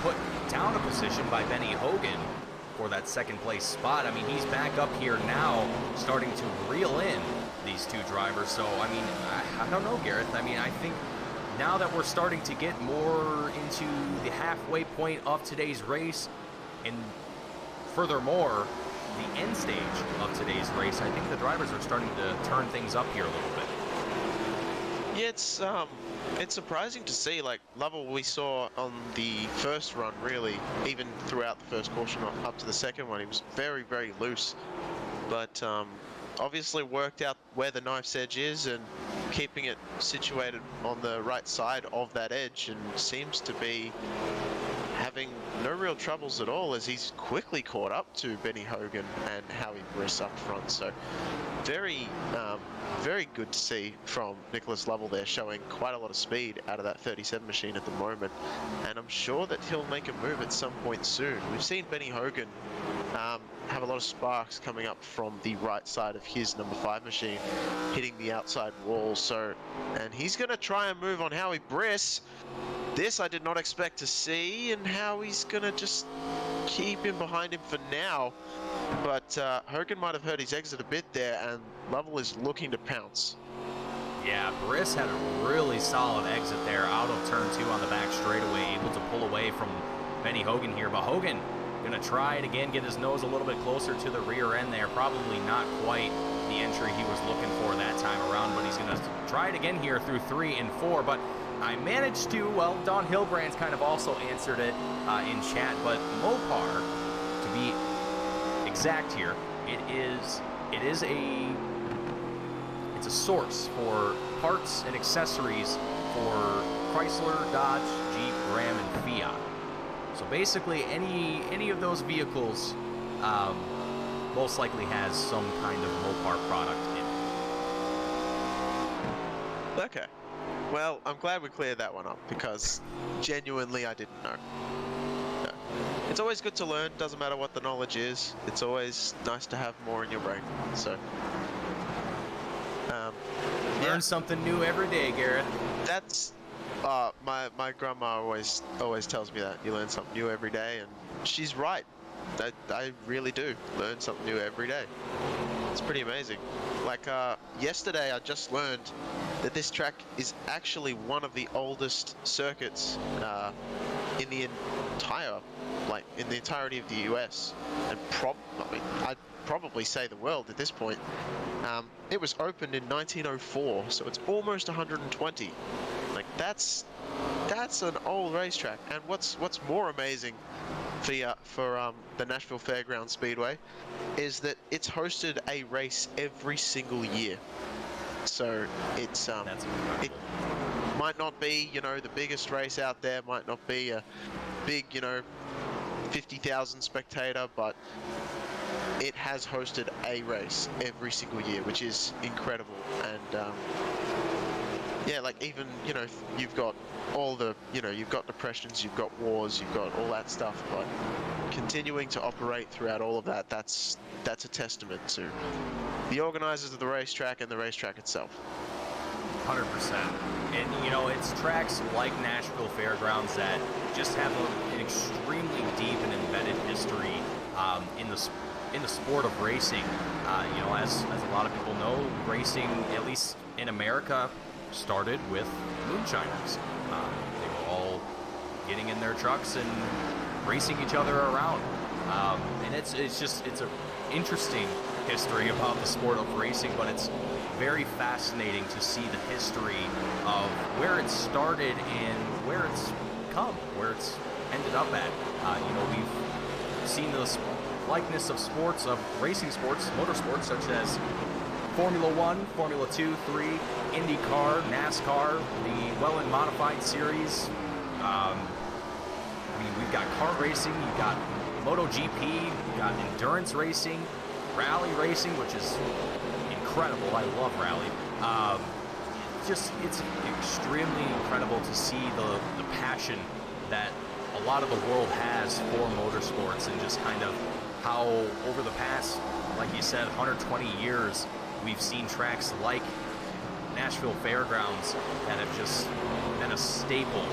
put down a position by Benny Hogan for that second place spot. I mean, he's back up here now, starting to reel in these two drivers. So, I mean, I don't know, Gareth. I mean, I think now that we're starting to get more into the halfway point of today's race, and furthermore, the end stage of today's race, I think the drivers are starting to turn things up here a little bit. Yeah, it's surprising to see. Like Lovell, we saw on the first run, really, even throughout the first caution up to the second one, he was very, very loose. But obviously worked out where the knife's edge is and keeping it situated on the right side of that edge, and seems to be having no real troubles at all as he's quickly caught up to Benny Hogan and Howie Briss up front. So very good to see from Nicholas Lovell there, showing quite a lot of speed out of that 37 machine at the moment, and I'm sure that he'll make a move at some point soon. We've seen Benny Hogan have a lot of sparks coming up from the right side of his number 5 machine, hitting the outside wall. So, and he's going to try and move on Howie Briss. This I did not expect to see, and Howie's going to just keep him behind him for now. But Hogan might have hurt his exit a bit there, and Lovell is looking to pounce. Yeah, Briss had a really solid exit there out of turn 2 on the back straightaway, able to pull away from Benny Hogan here. But Hogan going to try it again, get his nose a little bit closer to the rear end there. Probably not quite the entry he was looking for that time around, but he's going to try it again here through 3 and 4. But I managed to, well, Don Hilbrand's kind of also answered it in chat, but Mopar, to be exact here, it's a source for parts and accessories for Chrysler, Dodge, Jeep, Ram, and Fiat. So basically, any of those vehicles most likely has some kind of Mopar product in it. Okay. Well, I'm glad we cleared that one up because genuinely I didn't know. No. It's always good to learn, doesn't matter what the knowledge is. It's always nice to have more in your brain. So, Learn something new every day, Garrett. That's my grandma always tells me that you learn something new every day, and she's right. I really do learn something new every day. It's pretty amazing. Like yesterday, I just learned that this track is actually one of the oldest circuits in the entirety of the US, and I'd probably say the world at this point. It was opened in 1904, so it's almost 120. Like that's an old racetrack. And what's more amazing for the Nashville Fairgrounds Speedway is that it's hosted a race every single year. So it's That's incredible. it might not be, the biggest race out there, might not be a big, 50,000 spectator, but it has hosted a race every single year, which is incredible. And yeah, like even, you've got all the, you've got depressions, you've got wars, you've got all that stuff, but continuing to operate throughout all of that, that's a testament to the organizers of the racetrack and the racetrack itself. 100%. And, it's tracks like Nashville Fairgrounds that just have an extremely deep and embedded history in the sport of racing. As a lot of people know, racing, at least in America, started with moonshiners. They were all getting in their trucks and racing each other around. And it's an interesting history about the sport of racing, but it's very fascinating to see the history of where it started and where it's where it's ended up at. We've seen this likeness of sports, of racing sports, motorsports, such as Formula 1, Formula 2, 3, IndyCar, NASCAR, the Well and Modified Series. We've got kart racing, you've got MotoGP, you've got endurance racing, rally racing, which is incredible. I love rally. It's extremely incredible to see the passion that a lot of the world has for motorsports, and just kind of how over the past, like you said, 120 years, we've seen tracks like Nashville Fairgrounds that have just been a staple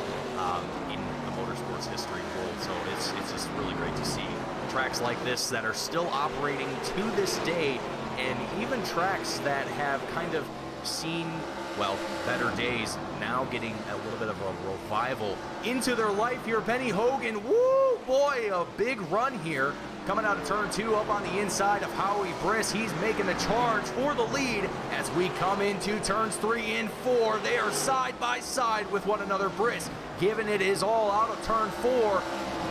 in the motorsports history world. So it's just really great to see tracks like this that are still operating to this day, and even tracks that have kind of seen, better days, now getting a little bit of a revival into their life here. Benny Hogan, woo boy, a big run here. Coming out of turn 2 up on the inside of Howie Briss. He's making the charge for the lead as we come into turns 3 and 4. They are side by side with one another. Briss giving it his all out of turn 4.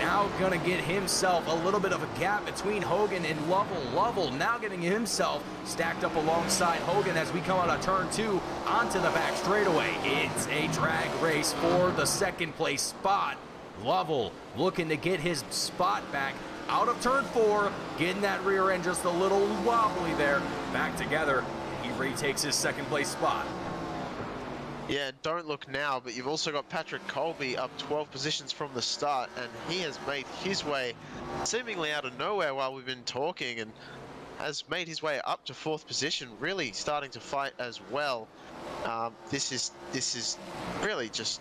Now going to get himself a little bit of a gap between Hogan and Lovell. Lovell now getting himself stacked up alongside Hogan as we come out of turn 2 onto the back straightaway. It's a drag race for the second place spot. Lovell looking to get his spot back out of turn 4, getting that rear end just a little wobbly there. Back together, he retakes his second place spot. Yeah, don't look now, but you've also got Patrick Colby up 12 positions from the start, and he has made his way seemingly out of nowhere while we've been talking, and has made his way up to 4th position, really starting to fight as well. This is really just,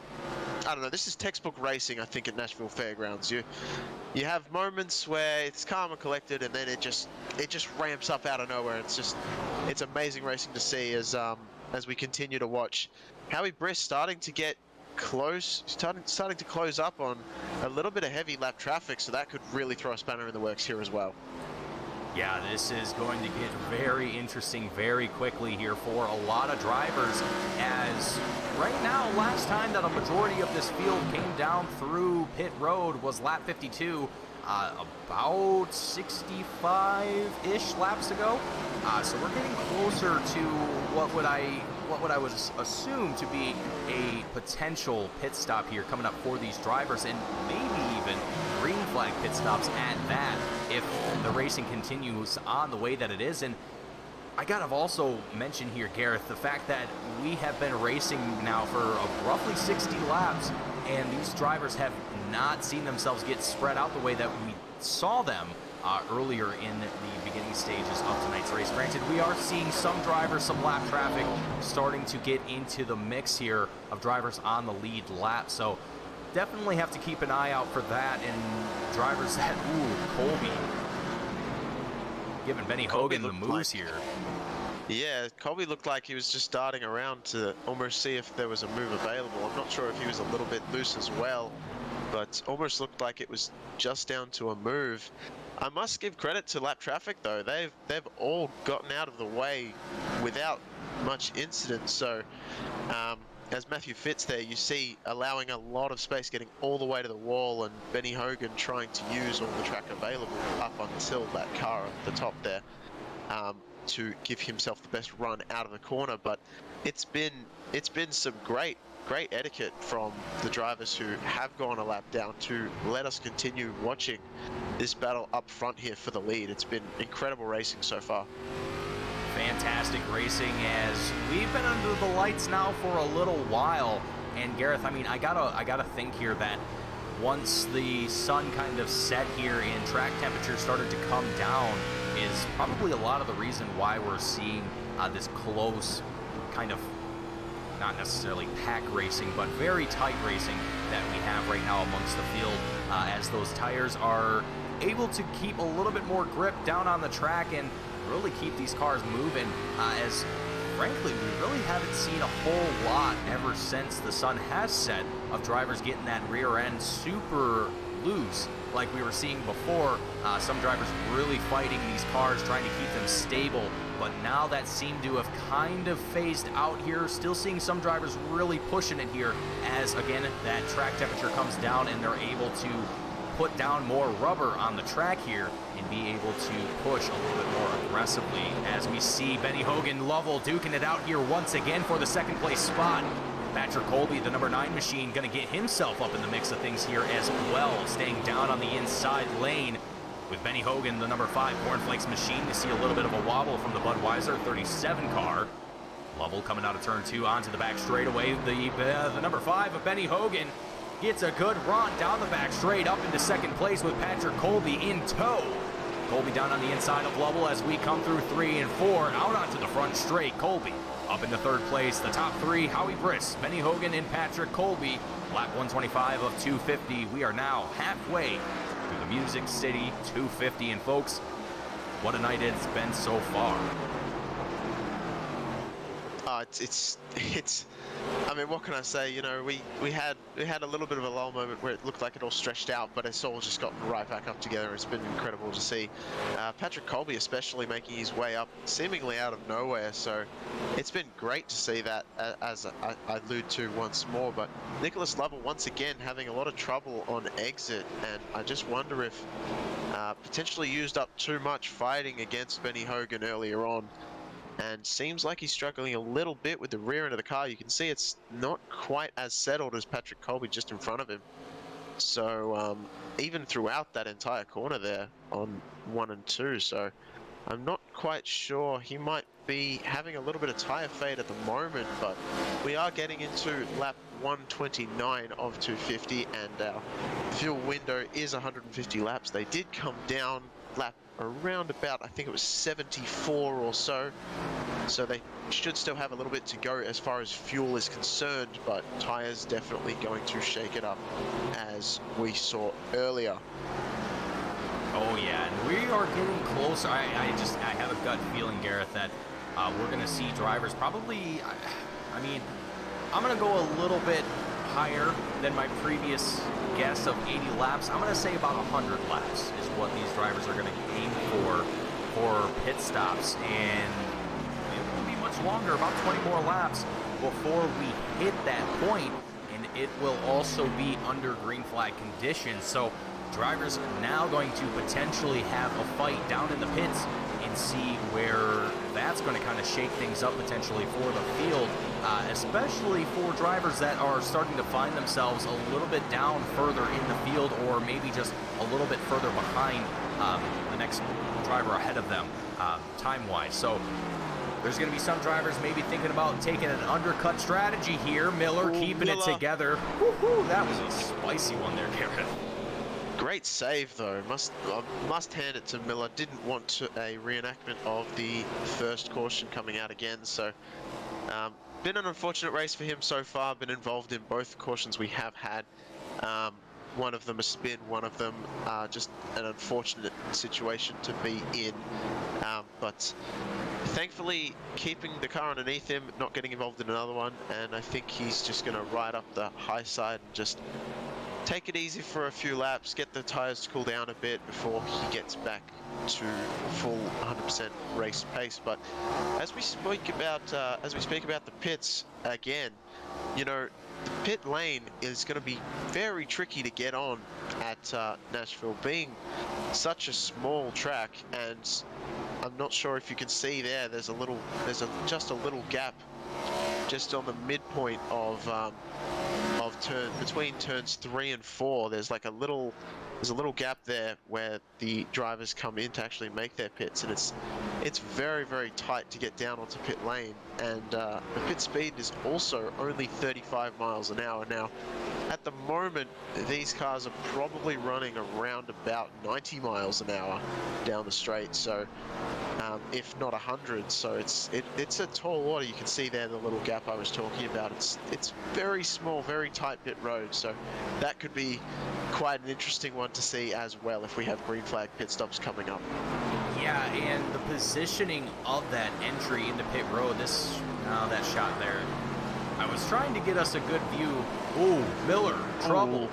I don't know, this is textbook racing, I think, at Nashville Fairgrounds. You have moments where it's calm and collected, and then it just ramps up out of nowhere. It's amazing racing to see as we continue to watch. Howie Briss starting to get close, starting to close up on a little bit of heavy lap traffic, so that could really throw a spanner in the works here as well. Yeah, this is going to get very interesting very quickly here for a lot of drivers, as right now, last time that a majority of this field came down through pit road was lap 52. about 65-ish laps ago. So we're getting closer to what would I assume to be a potential pit stop here coming up for these drivers, and maybe even green flag pit stops at that if the racing continues on the way that it is. And I gotta also mention here, Gareth, the fact that we have been racing now for roughly 60 laps, and these drivers have not seen themselves get spread out the way that we saw them earlier in the beginning stages of tonight's race. Granted, we are seeing some drivers, some lap traffic starting to get into the mix here of drivers on the lead lap, so definitely have to keep an eye out for that. And drivers that, Colby giving Benny Hogan the moves here. Yeah, Colby looked like he was just darting around to almost see if there was a move available. I'm not sure if he was a little bit loose as well, but almost looked like it was just down to a move. I must give credit to lap traffic though. They've all gotten out of the way without much incident. So as Matthew Fitz there, you see allowing a lot of space getting all the way to the wall, and Benny Hogan trying to use all the track available up until that car at the top there to give himself the best run out of the corner. But it's been some great etiquette from the drivers who have gone a lap down to let us continue watching this battle up front here for the lead. It's been incredible racing so far. Fantastic racing as we've been under the lights now for a little while. And Gareth, I mean, I gotta think here that once the sun kind of set here and track temperature started to come down is probably a lot of the reason why we're seeing this close kind of, not necessarily pack racing, but very tight racing that we have right now amongst the field, as those tires are able to keep a little bit more grip down on the track and really keep these cars moving, as frankly we really haven't seen a whole lot ever since the sun has set of drivers getting that rear end super loose like we were seeing before. Some drivers really fighting these cars, trying to keep them stable, but now that seemed to have kind of phased out here. Still seeing some drivers really pushing it here as, again, that track temperature comes down and they're able to put down more rubber on the track here and be able to push a little bit more aggressively, as we see Benny Hogan Lovell duking it out here once again for the second place spot. Patrick Colby, the number 9 machine, going to get himself up in the mix of things here as well, staying down on the inside lane with Benny Hogan, the number 5 Cornflakes machine. You see a little bit of a wobble from the Budweiser 37 car. Lovell coming out of turn 2 onto the back straightaway. The number 5 of Benny Hogan gets a good run down the back straight up into second place with Patrick Colby in tow. Colby down on the inside of Lovell as we come through 3 and 4, out onto the front straight. Colby up into third place. The top 3, Howie Briss, Benny Hogan, and Patrick Colby. Lap 125 of 250. We are now halfway through the Music City 250. And folks, what a night it's been so far. It's I mean, what can I say? You know, we had a little bit of a lull moment where it looked like it all stretched out, but it's all just gotten right back up together. It's been incredible to see. Patrick Colby especially making his way up seemingly out of nowhere, so it's been great to see that, as I allude to once more. But Nicholas Lovell once again having a lot of trouble on exit, and I just wonder if potentially used up too much fighting against Benny Hogan earlier on. And seems like he's struggling a little bit with the rear end of the car. You can see it's not quite as settled as Patrick Colby just in front of him. So even throughout that entire corner there on 1 and 2, so I'm not quite sure. He might be having a little bit of tire fade at the moment, but we are getting into lap 129 of 250, and our fuel window is 150 laps. They did come down lap around about, I think it was 74 or so, so they should still have a little bit to go as far as fuel is concerned, but tires definitely going to shake it up as we saw earlier. Oh yeah, and we are getting closer. I have a gut feeling, Gareth, that we're going to see drivers probably, I mean, I'm going to go a little bit higher than my previous guess of 80 laps. I'm going to say about 100 laps is what these drivers are going to aim for pit stops, and it won't be much longer, about 20 more laps before we hit that point, and it will also be under green flag conditions. So drivers now going to potentially have a fight down in the pits and see where that's going to kind of shake things up potentially for the field, especially for drivers that are starting to find themselves a little bit down further in the field, or maybe just a little bit further behind the next driver ahead of them time-wise. So there's going to be some drivers maybe thinking about taking an undercut strategy here. Miller keeping it together. Woo-hoo, that was a spicy one there, Garrett. Great save though. Must hand it to Miller. Didn't want a reenactment of the first caution coming out again. So been an unfortunate race for him so far. Been involved in both cautions we have had. One of them a spin, one of them just an unfortunate situation to be in. But thankfully keeping the car underneath him, not getting involved in another one, and I think he's just going to ride up the high side and just take it easy for a few laps, get the tires to cool down a bit before he gets back to full 100% race pace. But as we speak about the pits again, you know, the pit lane is going to be very tricky to get on at Nashville, being such a small track, and I'm not sure if you can see there. There's just a little gap just on the midpoint of between turns 3 and 4. There's a little gap there where the drivers come in to actually make their pits, and it's very, very tight to get down onto pit lane. And the pit speed is also only 35 miles an hour. Now, at the moment, these cars are probably running around about 90 miles an hour down the straight, so if not 100. So it's a tall order. You can see there the little gap I was talking about. It's very small, very tight pit road, so that could be quite an interesting one to see as well if we have green flag pit stops coming up. Yeah, and the positioning of that entry into pit road, that shot there, I was trying to get us a good view. Ooh, Miller, trouble.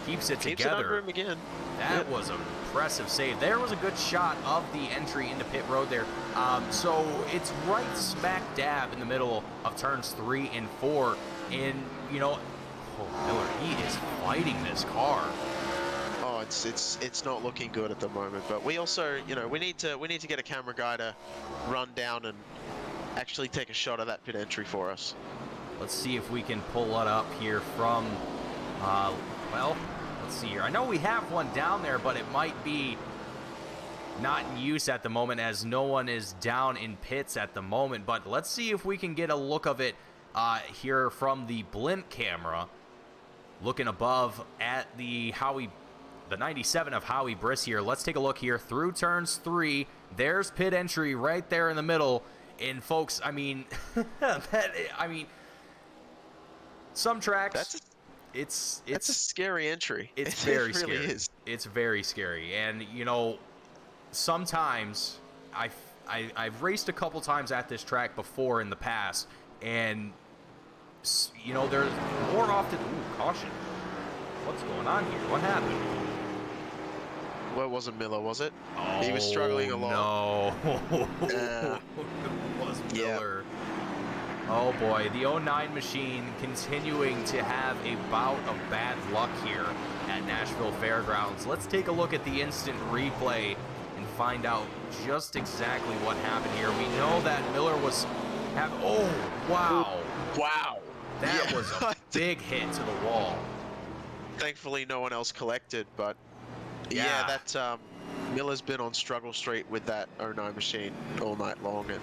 Keeps it together. Under him again. That was an impressive save. There was a good shot of the entry into pit road there. So it's right smack dab in the middle of turns 3 and 4. And, you know, Miller, he is fighting this car. Oh, it's not looking good at the moment. But we also, you know, we need to get a camera guy to run down and actually take a shot of that pit entry for us. Let's see if we can pull it up here from, well, let's see here. I know we have one down there, but it might be not in use at the moment as no one is down in pits at the moment. But let's see if we can get a look of it here from the blimp camera, looking above at the 97 of Howie Briss here. Let's take a look here through turns 3. There's pit entry right there in the middle. And folks, I mean, some tracks, it's a scary entry. It's very really scary. Is. It's very scary. And you know, sometimes I've raced a couple times at this track before in the past, and you know, there's more often. Ooh, caution! What's going on here? What happened? Well, it wasn't Miller, was it? Oh, he was struggling a lot. No. It was Miller. Oh boy, the 09 machine continuing to have a bout of bad luck here at Nashville Fairgrounds. Let's take a look at the instant replay and find out just exactly what happened here. We know that Miller was oh, wow. Wow. That was a big hit to the wall. Thankfully, no one else collected, but yeah, that Miller's been on struggle street with that 09 machine all night long, and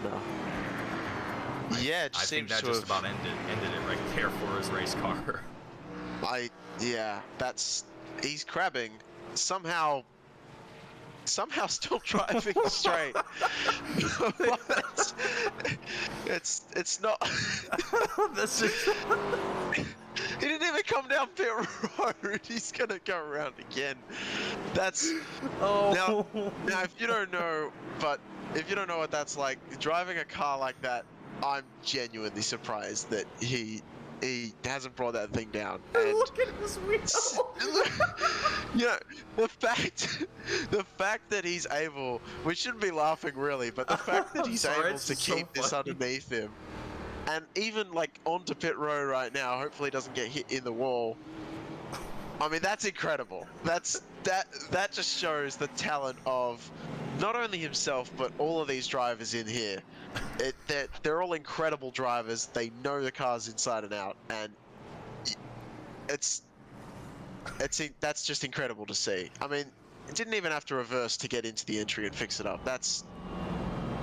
yeah, it just I think seems that to just about ended it right there for his race car. He's crabbing, somehow still driving straight. it's not. This is. He didn't even come down pit road. He's gonna go around again. That's now if you don't know what that's like, driving a car like that, I'm genuinely surprised that he hasn't brought that thing down. And look at his wheel. you know, the fact that he's able, we shouldn't be laughing really, but the fact that he's able to keep this underneath him, and even like onto pit road right now, hopefully doesn't get hit in the wall. I mean, that's incredible. That just shows the talent of not only himself but all of these drivers in here. They're all incredible drivers. They know the cars inside and out, and it's that's just incredible to see. I mean, it didn't even have to reverse to get into the entry and fix it up.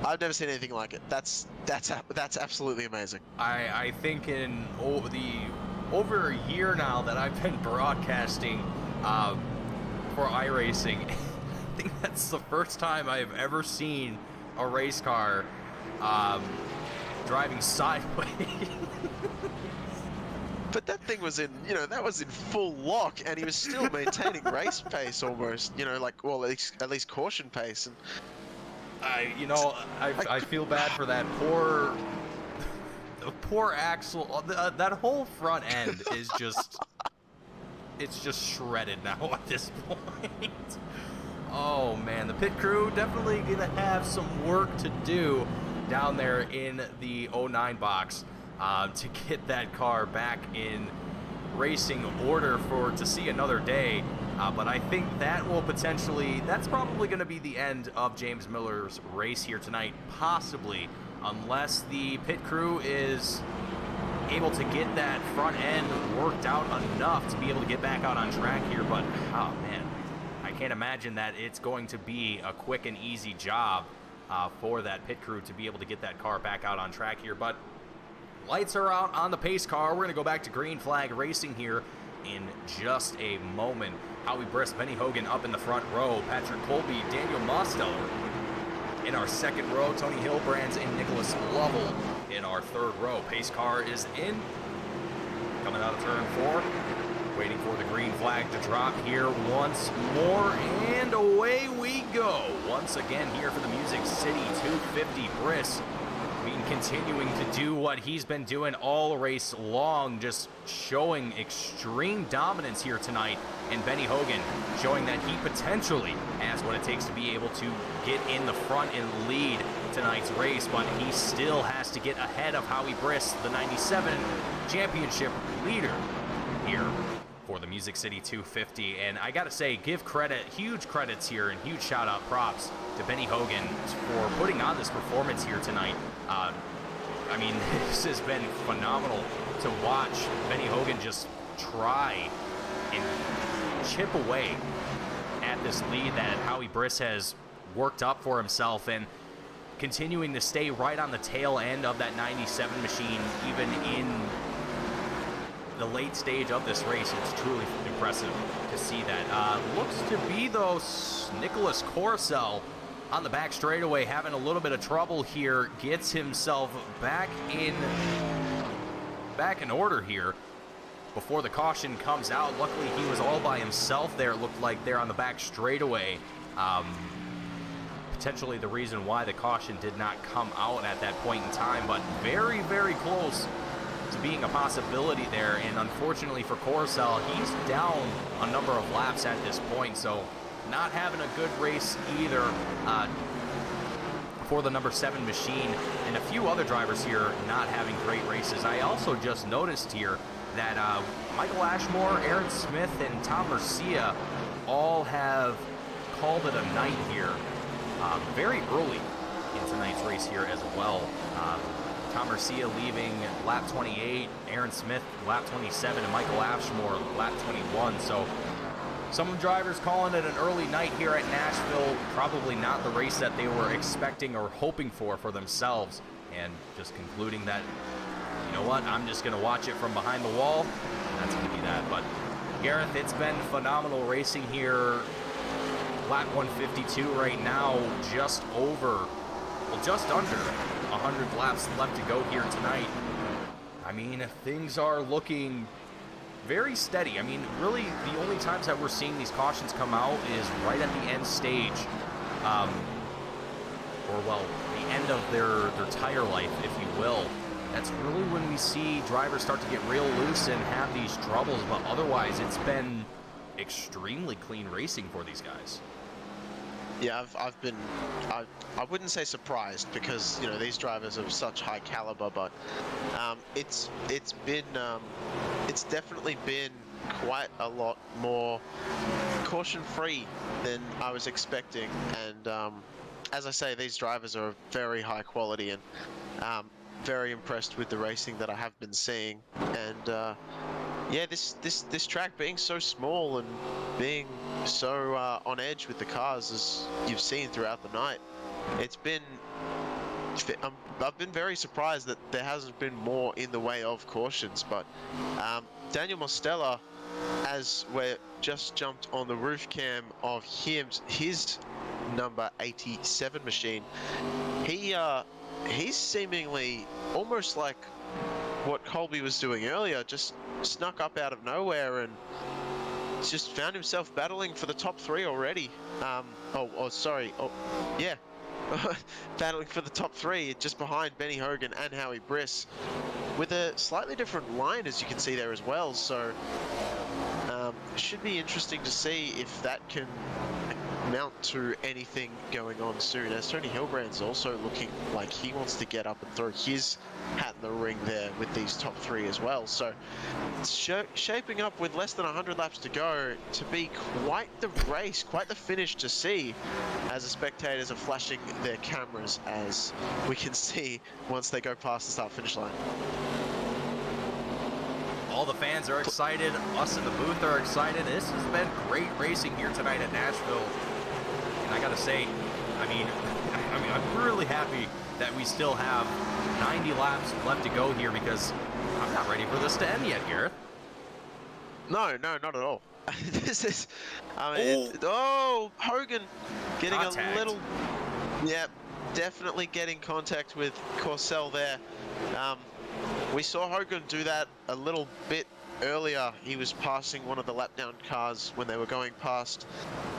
I've never seen anything like it. That's absolutely amazing. I think in over a year now that I've been broadcasting for iRacing, I think that's the first time I've ever seen a race car driving sideways. But that thing was in, that was in full lock, and he was still maintaining race pace almost, like, well, at least caution pace. And I feel bad for that poor axle. That whole front end is it's just shredded now at this point. Oh man, the pit crew definitely gonna have some work to do down there in the 09 box to get that car back in racing order to see another day. But I think that's probably going to be the end of James Miller's race here tonight, possibly, unless the pit crew is able to get that front end worked out enough to be able to get back out on track here. But, oh man, I can't imagine that it's going to be a quick and easy job for that pit crew to be able to get that car back out on track here. But lights are out on the pace car. We're going to go back to green flag racing here in just a moment. Howie Briss, Benny Hogan up in the front row. Patrick Colby, Daniel Mosteller in our second row. Tony Hillbrands and Nicholas Lovell in our third row. Pace car is in. Coming out of turn 4. Waiting for the green flag to drop here once more. And away we go. Once again here for the Music City 250 Briss. Continuing to do what he's been doing all race long, just showing extreme dominance here tonight. And Benny Hogan showing that he potentially has what it takes to be able to get in the front and lead tonight's race, but he still has to get ahead of Howie Briss, the 97 championship leader here for the Music City 250. And I gotta say, give credit, huge credits here, and huge shout out props to Benny Hogan for putting on this performance here tonight. I mean, this has been phenomenal to watch Benny Hogan just try and chip away at this lead that Howie Briss has worked up for himself, and continuing to stay right on the tail end of that 97 machine, even in the late stage of this race. It's truly impressive to see that. Looks to be, though, Nicholas Corcel on the back straightaway having a little bit of trouble here, gets himself back in order here before the caution comes out. Luckily, he was all by himself there, it looked like, there on the back straightaway. Potentially the reason why the caution did not come out at that point in time, but very, very close to being a possibility there. And unfortunately for Corcel, he's down a number of laps at this point, so not having a good race either for the number 7 machine, and a few other drivers here not having great races. I also just noticed here that Michael Ashmore, Aaron Smith, and Tom Mercia all have called it a night here very early in tonight's race here as well. Tom Mercia leaving lap 28, Aaron Smith lap 27, and Michael Ashmore lap 21. So some drivers calling it an early night here at Nashville. Probably not the race that they were expecting or hoping for themselves, and just concluding that, you know what, I'm just going to watch it from behind the wall. And that's going to be that. But Gareth, it's been phenomenal racing here. Lap 152 right now, just under 100 laps left to go here tonight. I mean, things are looking very steady. I mean, really, the only times that we're seeing these cautions come out is right at the end stage, or well, the end of their tire life, if you will. That's really when we see drivers start to get real loose and have these troubles, but otherwise it's been extremely clean racing for these guys. Yeah, I wouldn't say surprised, because these drivers are of such high caliber, but it's definitely been quite a lot more caution-free than I was expecting. And as I say, these drivers are very high quality, and very impressed with the racing that I have been seeing. And yeah, this track being so small and being so on edge with the cars, as you've seen throughout the night, it's been I've been very surprised that there hasn't been more in the way of cautions. But Daniel Mosteller, as we're just jumped on the roof cam of his number 87 machine, he's seemingly almost like what Colby was doing earlier, just snuck up out of nowhere and just found himself battling for the top 3 already. Yeah. Battling for the top 3, just behind Benny Hogan and Howie Briss, with a slightly different line, as you can see there as well. So should be interesting to see if that can mount to anything going on soon, as Tony Hilbrand's also looking like he wants to get up and throw his hat in the ring there with these top 3 as well. So it's shaping up, with less than 100 laps to go, to be quite the race, quite the finish to see, as the spectators are flashing their cameras, as we can see once they go past the start-finish line. All the fans are excited. Us in the booth are excited. This has been great racing here tonight at Nashville. And I gotta say, I'm really happy that we still have 90 laps left to go here, because I'm not ready for this to end yet, Gareth. No, not at all. This is, Hogan getting Contact. a little, yeah, definitely getting contact with Corsell there. We saw Hogan do that a little bit earlier. He was passing one of the lap down cars when they were going past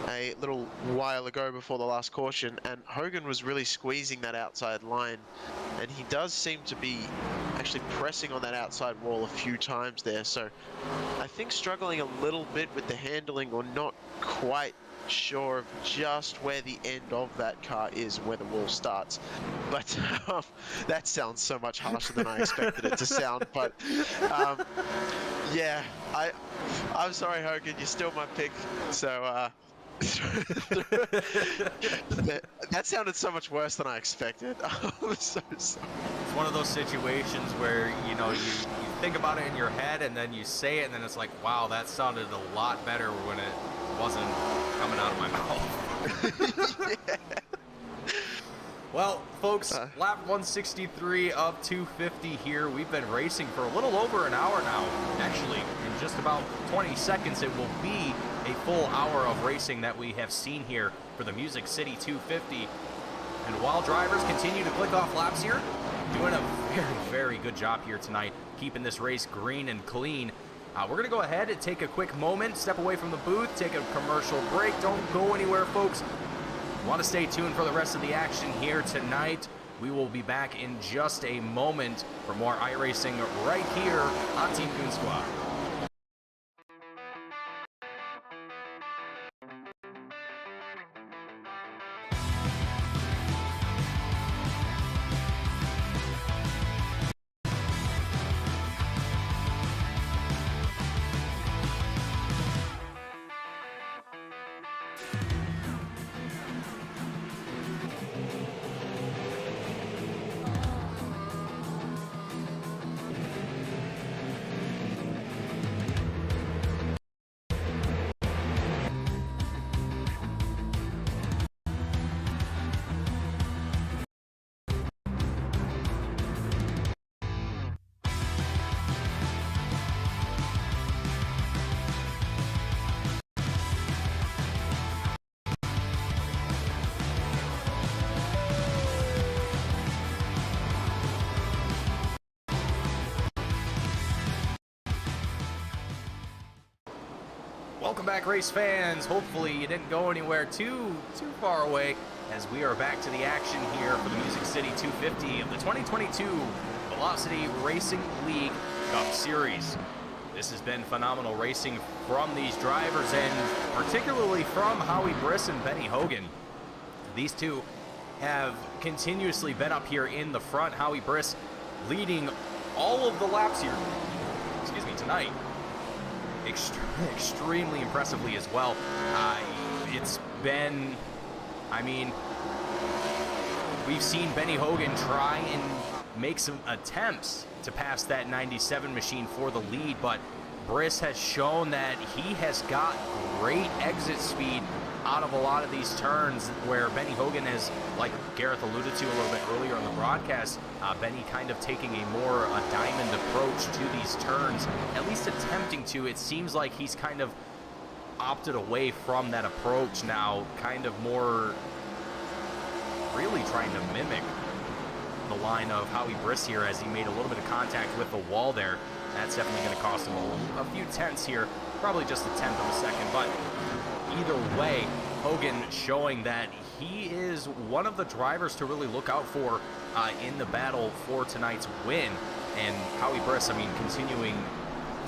a little while ago before the last caution, and Hogan was really squeezing that outside line, and he does seem to be actually pressing on that outside wall a few times there. So I think struggling a little bit with the handling, or not quite sure of just where the end of that car is, where the wall starts. But that sounds so much harsher than I expected it to sound. But yeah, I'm sorry, Hogan, you're still my pick. So that sounded so much worse than I expected. I'm so sorry. It's one of those situations where, you know, you think about it in your head, and then you say it, and then it's like, wow, that sounded a lot better when it wasn't coming out of my mouth. Yeah. Well, folks, lap 163 of 250 here. We've been racing for a little over an hour now. Actually, in just about 20 seconds, it will be a full hour of racing that we have seen here for the Music City 250. And while drivers continue to click off laps here, doing a very, very good job here tonight, keeping this race green and clean. We're going to go ahead and take a quick moment, step away from the booth, take a commercial break. Don't go anywhere, folks. Want to stay tuned for the rest of the action here tonight. We will be back in just a moment for more iRacing right here on Team Goon Squad. Welcome back, race fans. Hopefully you didn't go anywhere too far away, as we are back to the action here for the Music City 250 of the 2022 Velocity Racing League Cup Series. This has been phenomenal racing from these drivers, and particularly from Howie Briss and Benny Hogan. These two have continuously been up here in the front. Howie Briss leading all of the laps here, tonight. extremely impressively as well. It's been, I mean, we've seen Benny Hogan try and make some attempts to pass that 97 machine for the lead, but Briss has shown that he has got great exit speed out of a lot of these turns, where Benny Hogan has, like Gareth alluded to a little bit earlier on the broadcast, Benny kind of taking a more diamond approach to these turns, at least attempting to. It seems like he's kind of opted away from that approach now, kind of more really trying to mimic the line of Howie Briss here, as he made a little bit of contact with the wall there. That's definitely going to cost him a few tenths here, probably just a tenth of a second, but either way, Hogan showing that he is one of the drivers to really look out for in the battle for tonight's win. And Howie Briss, I mean, continuing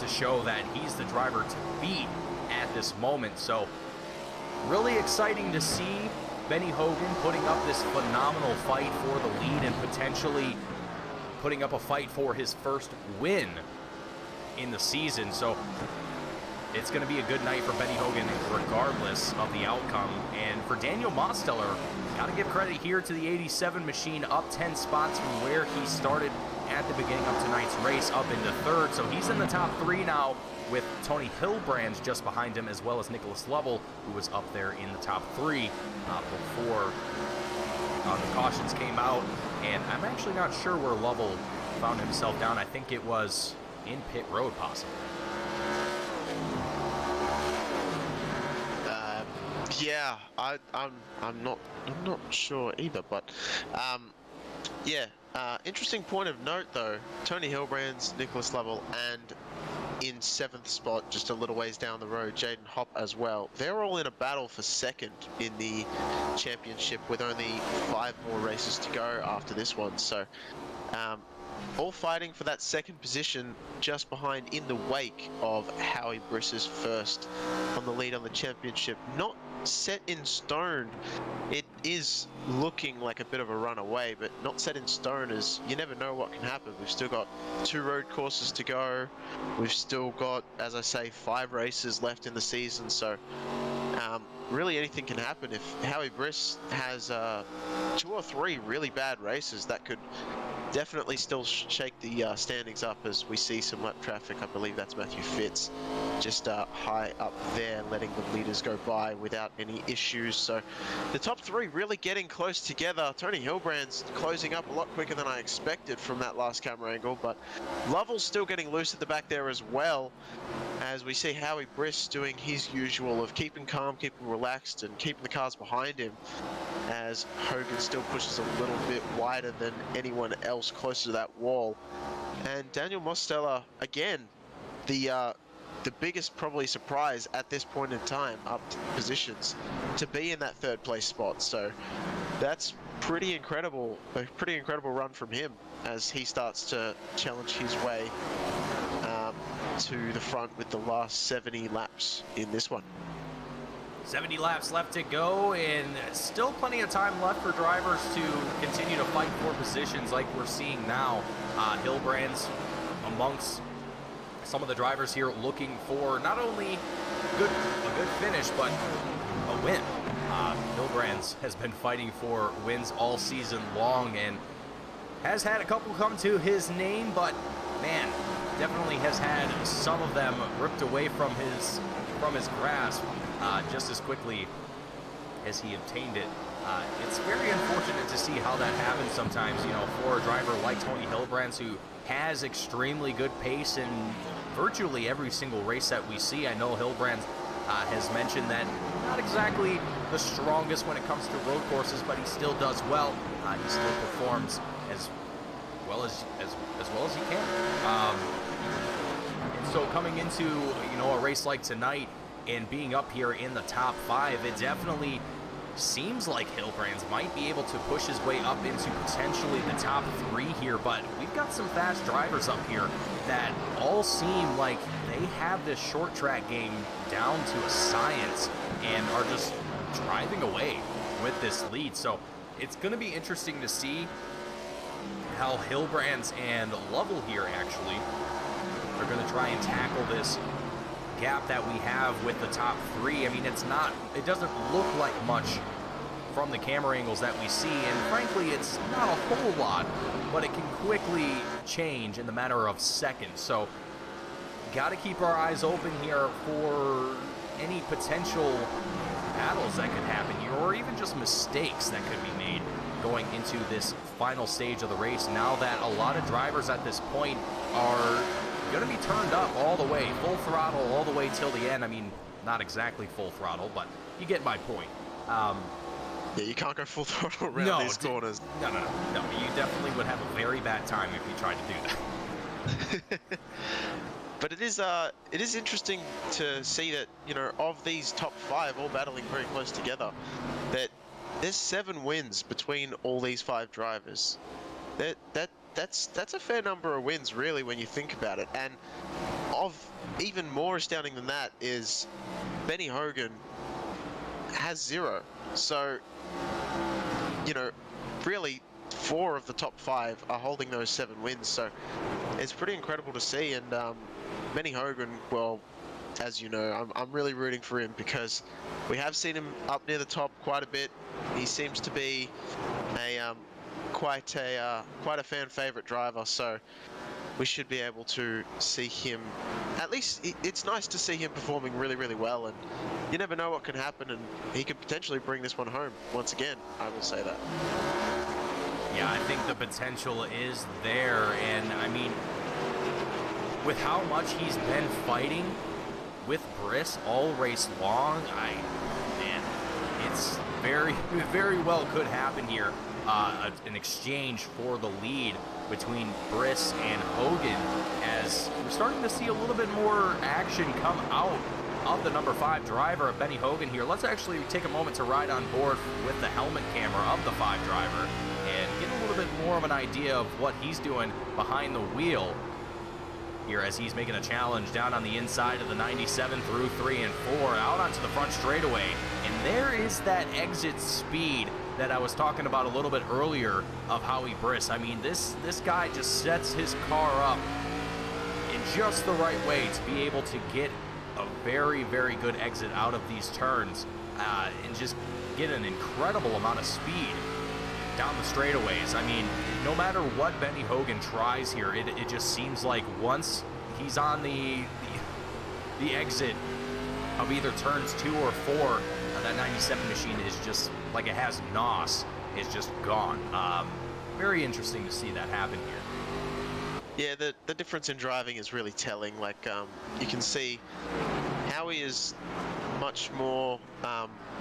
to show that he's the driver to beat at this moment. So really exciting to see Benny Hogan putting up this phenomenal fight for the lead and potentially putting up a fight for his first win in the season. So it's going to be a good night for Benny Hogan regardless of the outcome. And for Daniel Mosteller, got to give credit here to the 87 machine, up 10 spots from where he started at the beginning of tonight's race, up into third. So he's in the top three now, with Tony Hilbrand just behind him, as well as Nicholas Lovell, who was up there in the top three before the cautions came out. And I'm actually not sure where Lovell found himself down. I think it was in pit road, possibly. Yeah, I'm not sure either, but interesting point of note though. Tony Hilbrand's, Nicholas Lovell, and in 7th spot, just a little ways down the road, Jaden Hopp as well. They're all in a battle for second in the championship, with only 5 more races to go after this one. So all fighting for that second position, just behind, in the wake of Howie Briss's first on the lead on the championship. Not set in stone. It is looking like a bit of a runaway, but not set in stone, as you never know what can happen. We've still got 2 road courses to go. We've still got, as I say, 5 races left in the season. So really anything can happen. If Howie Briss has 2 or 3 really bad races, that could definitely still shake the standings up, as we see some lap traffic. I believe that's Matthew Fitz just high up there, letting the leaders go by without any issues. So the top 3 really getting close together. Tony Hilbrand's closing up a lot quicker than I expected from that last camera angle, but Lovell's still getting loose at the back there as well, as we see Howie Briss doing his usual of keeping calm, keeping relaxed, and keeping the cars behind him, as Hogan still pushes a little bit wider than anyone else closer to that wall. And Daniel Mosteller, again, the biggest probably surprise at this point in time, up positions, to be in that 3rd place spot. So that's pretty incredible, a pretty incredible run from him, as he starts to challenge his way to the front with the last 70 laps in this one. 70 laps left to go, and still plenty of time left for drivers to continue to fight for positions like we're seeing now. Hilbrand's amongst some of the drivers here looking for not only a good finish, but a win. Hilbrand's has been fighting for wins all season long and has had a couple come to his name, but man, definitely has had some of them ripped away from his grasp just as quickly as he obtained it. It's very unfortunate to see how that happens sometimes, you know, for a driver like Tony Hilbrand, who has extremely good pace in virtually every single race that we see. I know Hilbrand has mentioned that not exactly the strongest when it comes to road courses, but he still does well. He still performs as well as he can. And so coming into, you know, a race like tonight and being up here in the top 5, it definitely seems like Hilbrand might be able to push his way up into potentially the top 3 here, but we've got some fast drivers up here that all seem like they have this short track game down to a science and are just driving away with this lead. So it's going to be interesting to see how Hilbrand and Lovell here actually are going to try and tackle this gap that we have with the top three, I mean, it doesn't look like much from the camera angles that we see, and frankly, it's not a whole lot, but it can quickly change in the matter of seconds. So, got to keep our eyes open here for any potential battles that could happen here, or even just mistakes that could be made going into this final stage of the race, now that a lot of drivers at this point are going to be turned up all the way, full throttle all the way till the end. I mean, not exactly full throttle, but you get my point. Yeah, you can't go full throttle around these corners. No. You definitely would have a very bad time if you tried to do that. But it is interesting to see that, you know, of these top 5 all battling very close together, that there's 7 wins between all these 5 drivers. That's a fair number of wins, really, when you think about it. And of even more astounding than that is Benny Hogan has 0. So, you know, really 4 of the top 5 are holding those 7 wins. So it's pretty incredible to see. And Benny Hogan, well, as you know, I'm really rooting for him because we have seen him up near the top quite a bit. He seems to be quite a fan favorite driver, so we should be able to see him. At least it's nice to see him performing really, really well, and you never know what can happen, and he could potentially bring this one home once again. I will say that. Yeah, I think the potential is there, and I mean, with how much he's been fighting with Briss all race long, man, it's very well could happen here. An exchange for the lead between Briss and Hogan, as we're starting to see a little bit more action come out of the number 5 driver of Benny Hogan here. Let's actually take a moment to ride on board with the helmet camera of the 5 driver and get a little bit more of an idea of what he's doing behind the wheel here, as he's making a challenge down on the inside of the 97 through 3 and 4 out onto the front straightaway. And there is that exit speed that I was talking about a little bit earlier of Howie Briss. I mean, this guy just sets his car up in just the right way to be able to get a very good exit out of these turns and just get an incredible amount of speed down the straightaways. I mean, no matter what Benny Hogan tries here, it just seems like once he's on the exit of either turns 2 or 4, that 97 machine is just like it has NOS, is just gone. Very interesting to see that happen here. Yeah, the difference in driving is really telling. Like, you can see Howie is much more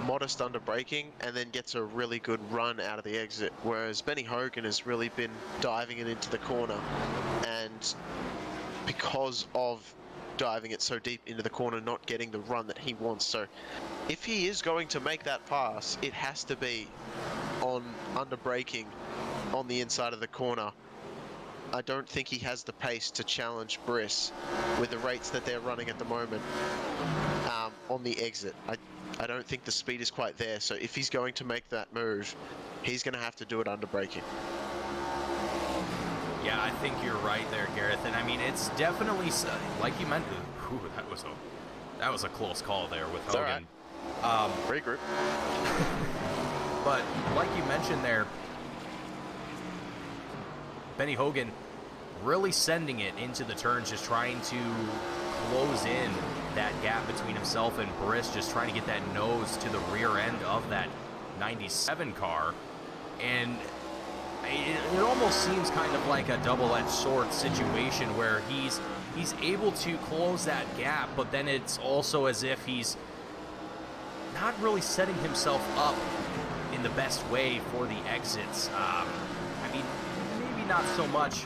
modest under braking and then gets a really good run out of the exit, whereas Benny Hogan has really been diving it into the corner, and because of diving it so deep into the corner, not getting the run that he wants. So if he is going to make that pass, it has to be on under braking on the inside of the corner. I don't think he has the pace to challenge Briss with the rates that they're running at the moment on the exit. I don't think the speed is quite there. So if he's going to make that move, he's going to have to do it under braking. Yeah, I think you're right there, Gareth. And I mean, it's definitely, like you mentioned, that was a close call there with Hogan. All right. Regroup. But like you mentioned there, Benny Hogan really sending it into the turns, just trying to close in that gap between himself and Briss, just trying to get that nose to the rear end of that 97 car. And it almost seems kind of like a double-edged sword situation where he's able to close that gap, but then it's also as if he's not really setting himself up in the best way for the exits. I mean, maybe not so much.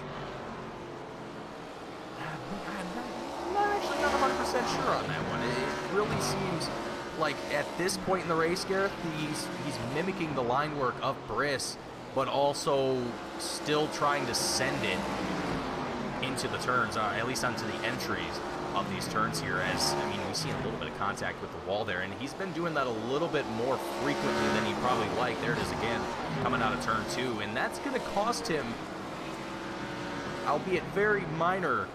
I'm not actually not 100% sure on that one. It really seems like at this point in the race, Gareth, he's mimicking the line work of Briss, but also still trying to send it into the turns, at least onto the entries of these turns here. As, I mean, we see a little bit of contact with the wall there, and he's been doing that a little bit more frequently than he probably liked. There it is again, coming out of turn 2, and that's going to cost him, albeit very minor,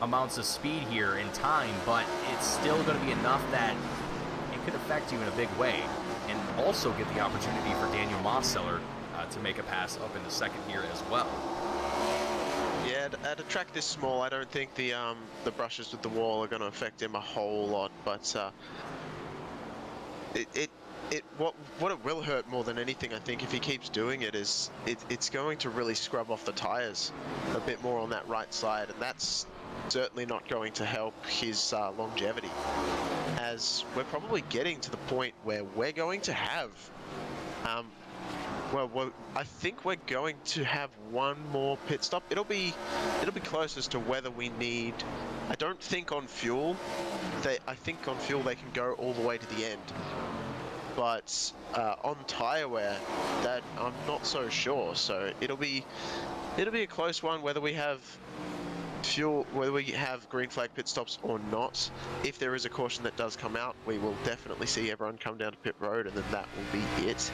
amounts of speed here in time, but it's still going to be enough that it could affect you in a big way, and also give the opportunity for Daniel Mosteller to make a pass up into second here as well. Yeah, at a track this small, I don't think the brushes with the wall are going to affect him a whole lot, but what it will hurt more than anything, I think, if he keeps doing it, is it's going to really scrub off the tires a bit more on that right side, and that's certainly not going to help his longevity, as we're probably getting to the point where we're going to have I think we're going to have one more pit stop. It'll be close as to whether we need. I don't think on fuel. I think on fuel they can go all the way to the end. But on tire wear, that I'm not so sure. So it'll be a close one whether we have fuel, whether we have green flag pit stops or not. If there is a caution that does come out, we will definitely see everyone come down to pit road, and then that will be it.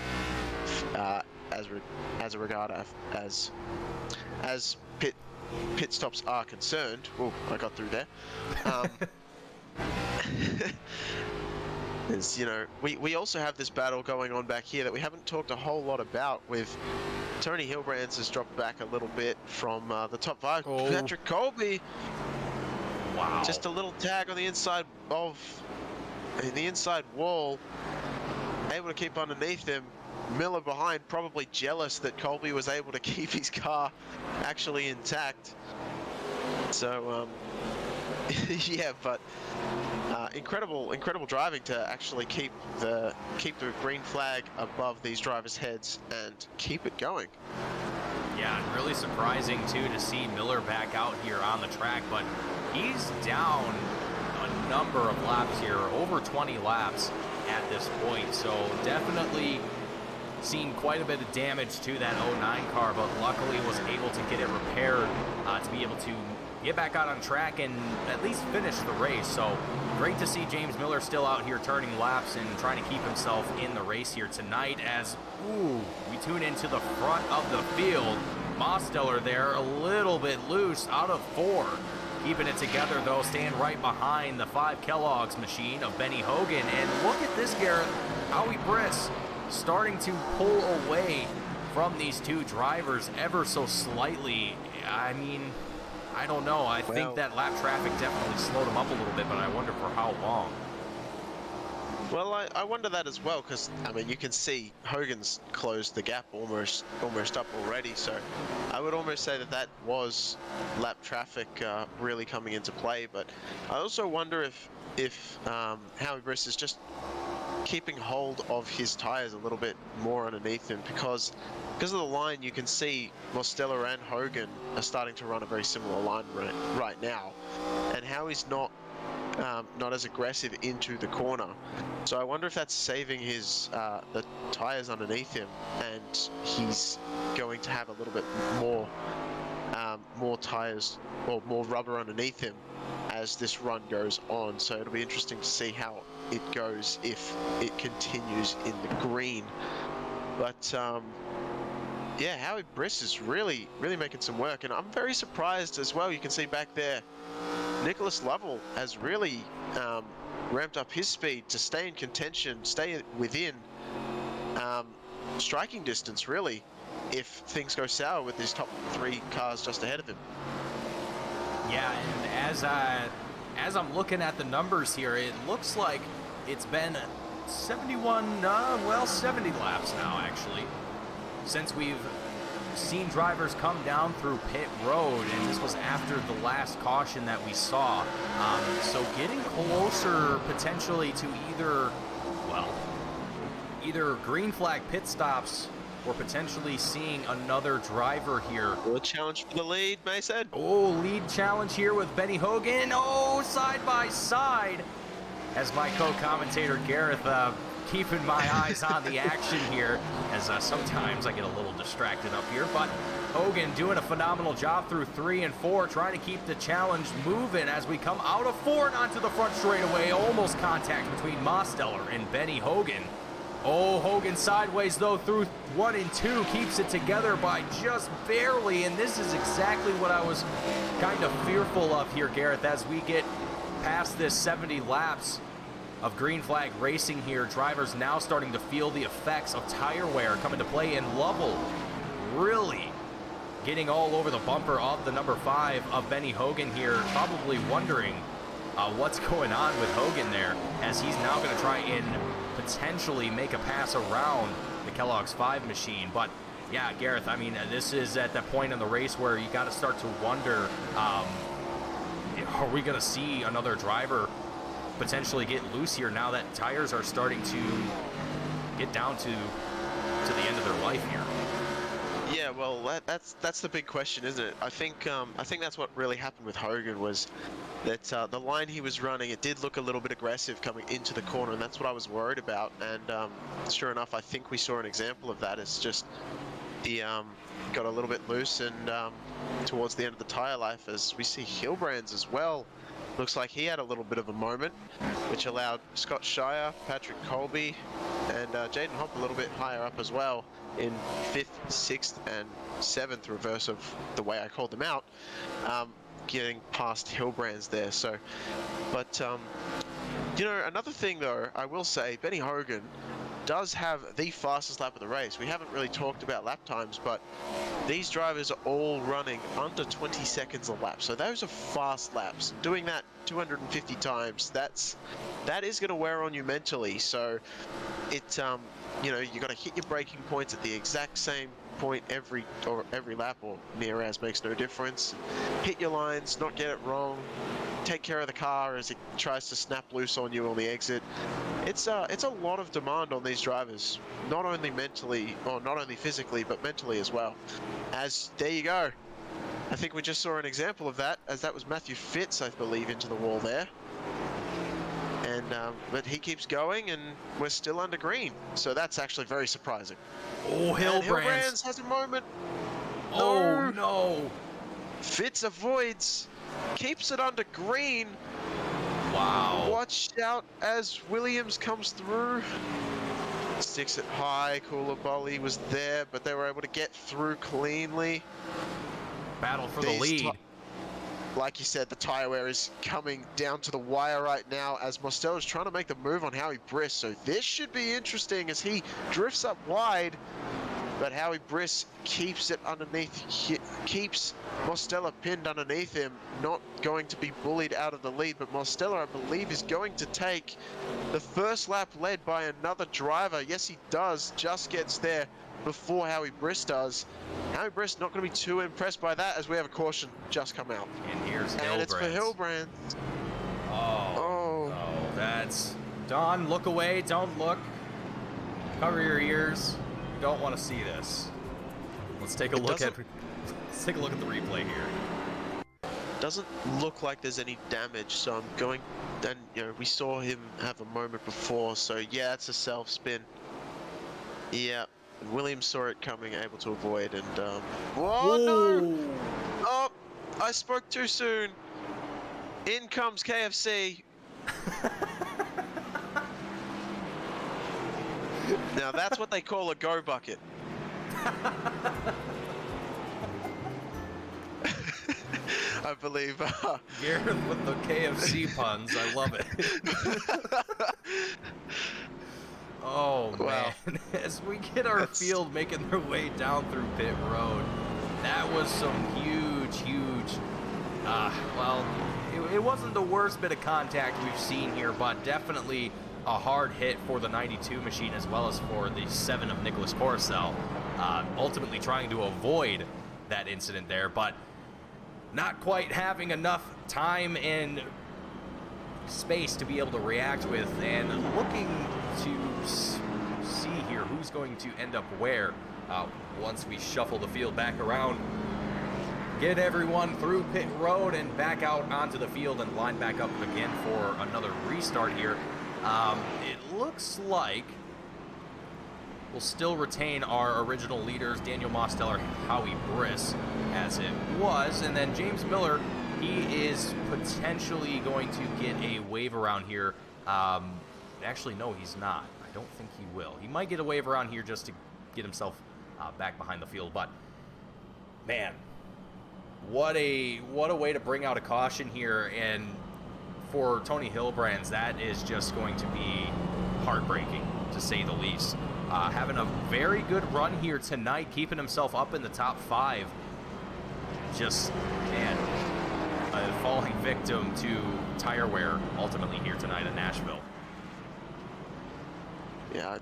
As pit stops are concerned. Oh, I got through there. Is, you know, we also have this battle going on back here that we haven't talked a whole lot about, with Tony Hilbrands has dropped back a little bit from the top 5. Oh. Patrick Colby, Wow. just a little tag on the inside wall, able to keep underneath him. Miller behind, probably jealous that Colby was able to keep his car actually intact. So yeah, but incredible driving to actually keep the green flag above these drivers' heads and keep it going. Yeah, and really surprising too to see Miller back out here on the track, but he's down a number of laps here, over 20 laps at this point, so definitely seen quite a bit of damage to that 09 car, but luckily was able to get it repaired to be able to get back out on track and at least finish the race. So great to see James Miller still out here turning laps and trying to keep himself in the race here tonight, as we tune into the front of the field. Mosteller there a little bit loose out of 4. Keeping it together though, staying right behind the 5 Kellogg's machine of Benny Hogan. And look at this, Gareth, Howie Briss starting to pull away from these two drivers ever so slightly. I mean, I don't know. I think that lap traffic definitely slowed him up a little bit, but I wonder for how long. Well, I wonder that as well, because I mean, you can see Hogan's closed the gap almost up already. So I would almost say that was lap traffic really coming into play. But I also wonder if Howie Briss is just keeping hold of his tires a little bit more underneath him, because of the line. You can see Mosteller and Hogan are starting to run a very similar line right now, and Howie's not as aggressive into the corner. So I wonder if that's saving his the tires underneath him, and he's going to have a little bit more tires or more rubber underneath him as this run goes on. So it'll be interesting to see how it goes if it continues in the green. But yeah, Howie Briss is really making some work, and I'm very surprised as well. You can see back there, Nicholas Lovell has really ramped up his speed to stay in contention, stay within striking distance, really, if things go sour with his top 3 cars just ahead of him. Yeah, and as I'm looking at the numbers here, it looks like it's been 70 laps now, actually, since we've seen drivers come down through pit road, and this was after the last caution that we saw. So getting closer potentially to either green flag pit stops or potentially seeing another driver here. Good challenge for the lead, Mason. Oh, lead challenge here with Benny Hogan. Oh, side by side. As my co-commentator Gareth keeping my eyes on the action here, as sometimes I get a little distracted up here, but Hogan doing a phenomenal job through 3 and 4, trying to keep the challenge moving as we come out of 4 and onto the front straightaway. Almost contact between Mosteller and Benny Hogan. Oh, Hogan sideways, though, through 1 and 2, keeps it together by just barely, and this is exactly what I was kind of fearful of here, Gareth, as we get past this 70 laps of green flag racing here. Drivers now starting to feel the effects of tire wear come into play, and Lovell really getting all over the bumper of the number 5 of Benny Hogan here, probably wondering what's going on with Hogan there, as he's now going to try and potentially make a pass around the Kellogg's 5 machine. But yeah, Gareth, I mean, this is at that point in the race where you got to start to wonder, are we going to see another driver potentially get loose here now that tires are starting to get down to the end of their life here? Yeah, well, that's the big question, isn't it? I think that's what really happened with Hogan, was that the line he was running, it did look a little bit aggressive coming into the corner, and that's what I was worried about. And sure enough, I think we saw an example of that. It's just he got a little bit loose, and towards the end of the tire life, as we see Hilbrands as well, looks like he had a little bit of a moment, which allowed Scott Shire, Patrick Colby, and Jaden Hopp a little bit higher up as well, in 5th, 6th, and 7th, reverse of the way I called them out, getting past Hilbrands there. So, but you know, another thing though, I will say, Benny Hogan does have the fastest lap of the race. We haven't really talked about lap times, but these drivers are all running under 20 seconds a lap. So those are fast laps. Doing that 250 times, that is going to wear on you mentally. So it, you know, you got to hit your braking points at the exact same point every lap, or near as, makes no difference. Hit your lines, not get it wrong. Take care of the car as it tries to snap loose on you on the exit. It's a lot of demand on these drivers, not only mentally, or not only physically, but mentally as well. As there you go, I think we just saw an example of that, as that was Matthew Fitz, I believe, into the wall there. And but he keeps going, and we're still under green, so that's actually very surprising. Oh, Hilbrands has a moment. Oh no! Fitz avoids, keeps it under green. Wow! Watch out as Williams comes through. Sticks it high. Koulibaly was there, but they were able to get through cleanly. Battle for the lead. Like you said, the tire wear is coming down to the wire right now, as Mosteller is trying to make the move on Howie Briss. So this should be interesting as he drifts up wide, but Howie Briss keeps it underneath, keeps Mosteller pinned underneath him, not going to be bullied out of the lead. But Mosteller, I believe, is going to take the first lap led by another driver. Yes, he does, just gets there before Howie Briss does. Howie Briss not going to be too impressed by that, as we have a caution just come out. And here's Hilbrands. And it's for Hilbrands. Oh, no, that's... Don, look away, don't look. Cover your ears. Don't want to see this. Let's take a look at the replay here. Doesn't look like there's any damage, so I'm going... And, you know, we saw him have a moment before, so yeah, it's a self-spin. Yeah. Williams saw it coming, able to avoid, and whoa, no! Oh, I spoke too soon. In comes KFC. Now that's what they call a go bucket. I believe. Gareth with the KFC puns, I love it. Oh, wow. Man, as we get our field making their way down through pit road, that was some huge, well, it wasn't the worst bit of contact we've seen here, but definitely a hard hit for the 92 machine, as well as for the 7 of Nicholas Coruscant, ultimately trying to avoid that incident there, but not quite having enough time and space to be able to react with, and looking to see here who's going to end up where once we shuffle the field back around, get everyone through pit road and back out onto the field and line back up again for another restart here. It looks like we'll still retain our original leaders, Daniel Mosteller, Howie Briss, as it was, and then James Miller, he is potentially going to get a wave around here. Actually, no, he's not. I I don't think he will. He might get a wave around here just to get himself back behind the field, but man, what a way to bring out a caution here. And for Tony Hillbrands, that is just going to be heartbreaking, to say the least. Having a very good run here tonight, keeping himself up in the top 5. Just, man, falling victim to tire wear ultimately here tonight in Nashville. Yeah,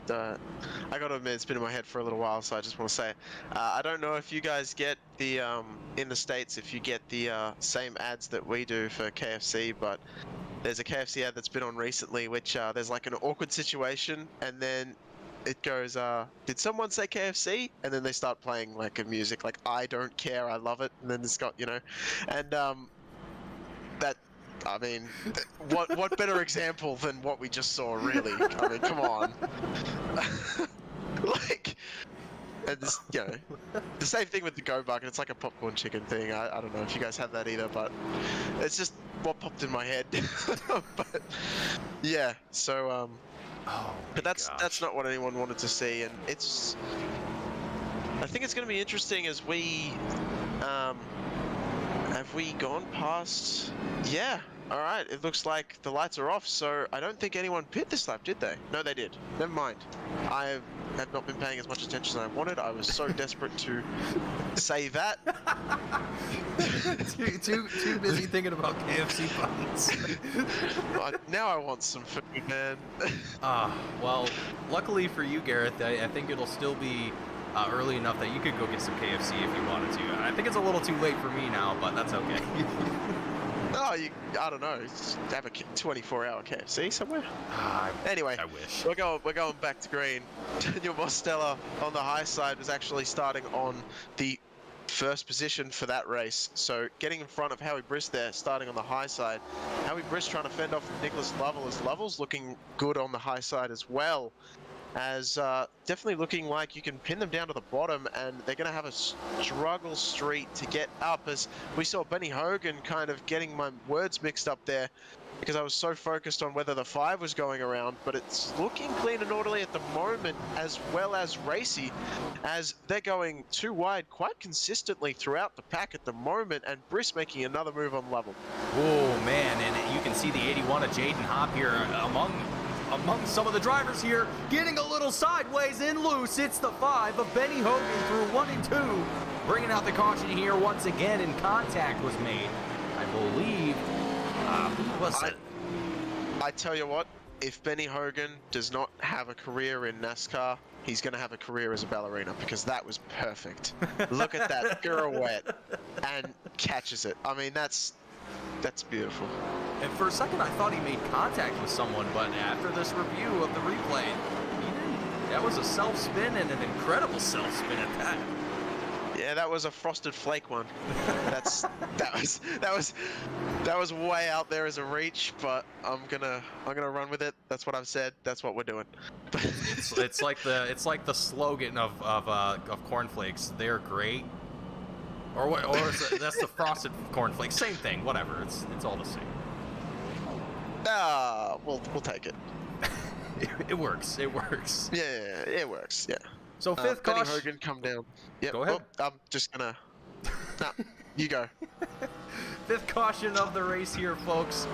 I gotta admit, it's been in my head for a little while, so I just want to say, I don't know if you guys get the, in the States, if you get the same ads that we do for KFC, but there's a KFC ad that's been on recently, which there's like an awkward situation, and then it goes, did someone say KFC? And then they start playing like a music, like, I don't care, I love it, and then it's got, you know, and that, I mean, what better example than what we just saw, really? I mean, come on. Like, and this, you know, the same thing with the Go Bucket. It's like a popcorn chicken thing. I don't know if you guys have that either, but it's just what popped in my head. But yeah, so but that's not what anyone wanted to see, and it's. I think it's going to be interesting as we. Have we gone past? Yeah. All right. It looks like the lights are off, so I don't think anyone pit this lap, did they? No, they did. Never mind. I have not been paying as much attention as I wanted. I was so desperate to say that. too busy thinking about KFC buns. Now I want some food, man. Well, luckily for you, Gareth, I think it'll still be early enough that you could go get some KFC if you wanted to. I think it's a little too late for me now, but that's okay. Oh, I don't know. Just have a 24-hour KFC somewhere. Anyway, I wish. We're going back to green. Daniel Mosteller on the high side was actually starting on the first position for that race. So getting in front of Howie Briss there, starting on the high side. Howie Briss trying to fend off Nicholas Lovell, as Lovell's looking good on the high side as well. As definitely looking like you can pin them down to the bottom, and they're going to have a struggle street to get up, as we saw Benny Hogan kind of getting my words mixed up there because I was so focused on whether the 5 was going around, but it's looking clean and orderly at the moment, as well as racy, as they're going too wide quite consistently throughout the pack at the moment, and Briss making another move on Lovell. Oh man, and you can see the 81 of Jaden Hopp here among some of the drivers here, getting a little sideways and loose. It's the 5 of Benny Hogan through 1 and 2, bringing out the caution here once again, and contact was made. I believe, who was it? I tell you what, if Benny Hogan does not have a career in NASCAR, he's going to have a career as a ballerina, because that was perfect. Look at that pirouette and catches it. I mean, that's beautiful. And for a second, I thought he made contact with someone, but after this review of the replay, he didn't. That was a self-spin, and an incredible self-spin at that. Yeah, that was a frosted flake one. that was way out there as a reach, but I'm gonna run with it. That's what I've said. That's what we're doing. it's like the slogan of cornflakes. They're great. Or what? Or that's the frosted cornflakes. Same thing. Whatever. It's all the same. We'll take it. It works. It works. Yeah, it works. Yeah. So fifth Benny caution. Hogan, come down. Yep. Go ahead. Well, I'm just gonna. Nah, you go. Fifth caution of the race here, folks.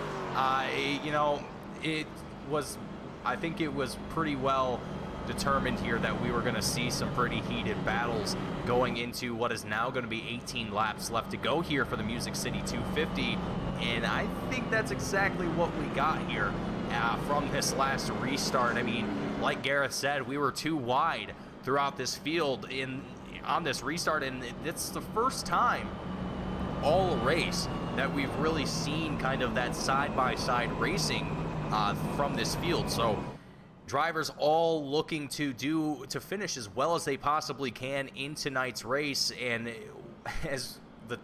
You know, it was. I think it was pretty well determined here that we were going to see some pretty heated battles going into what is now going to be 18 laps left to go here for the Music City 250, and I think that's exactly what we got here from this last restart. I mean, like Gareth said, we were too wide throughout this field on this restart, and it's the first time all race that we've really seen kind of that side-by-side racing from this field. So drivers all looking to finish as well as they possibly can in tonight's race, and as the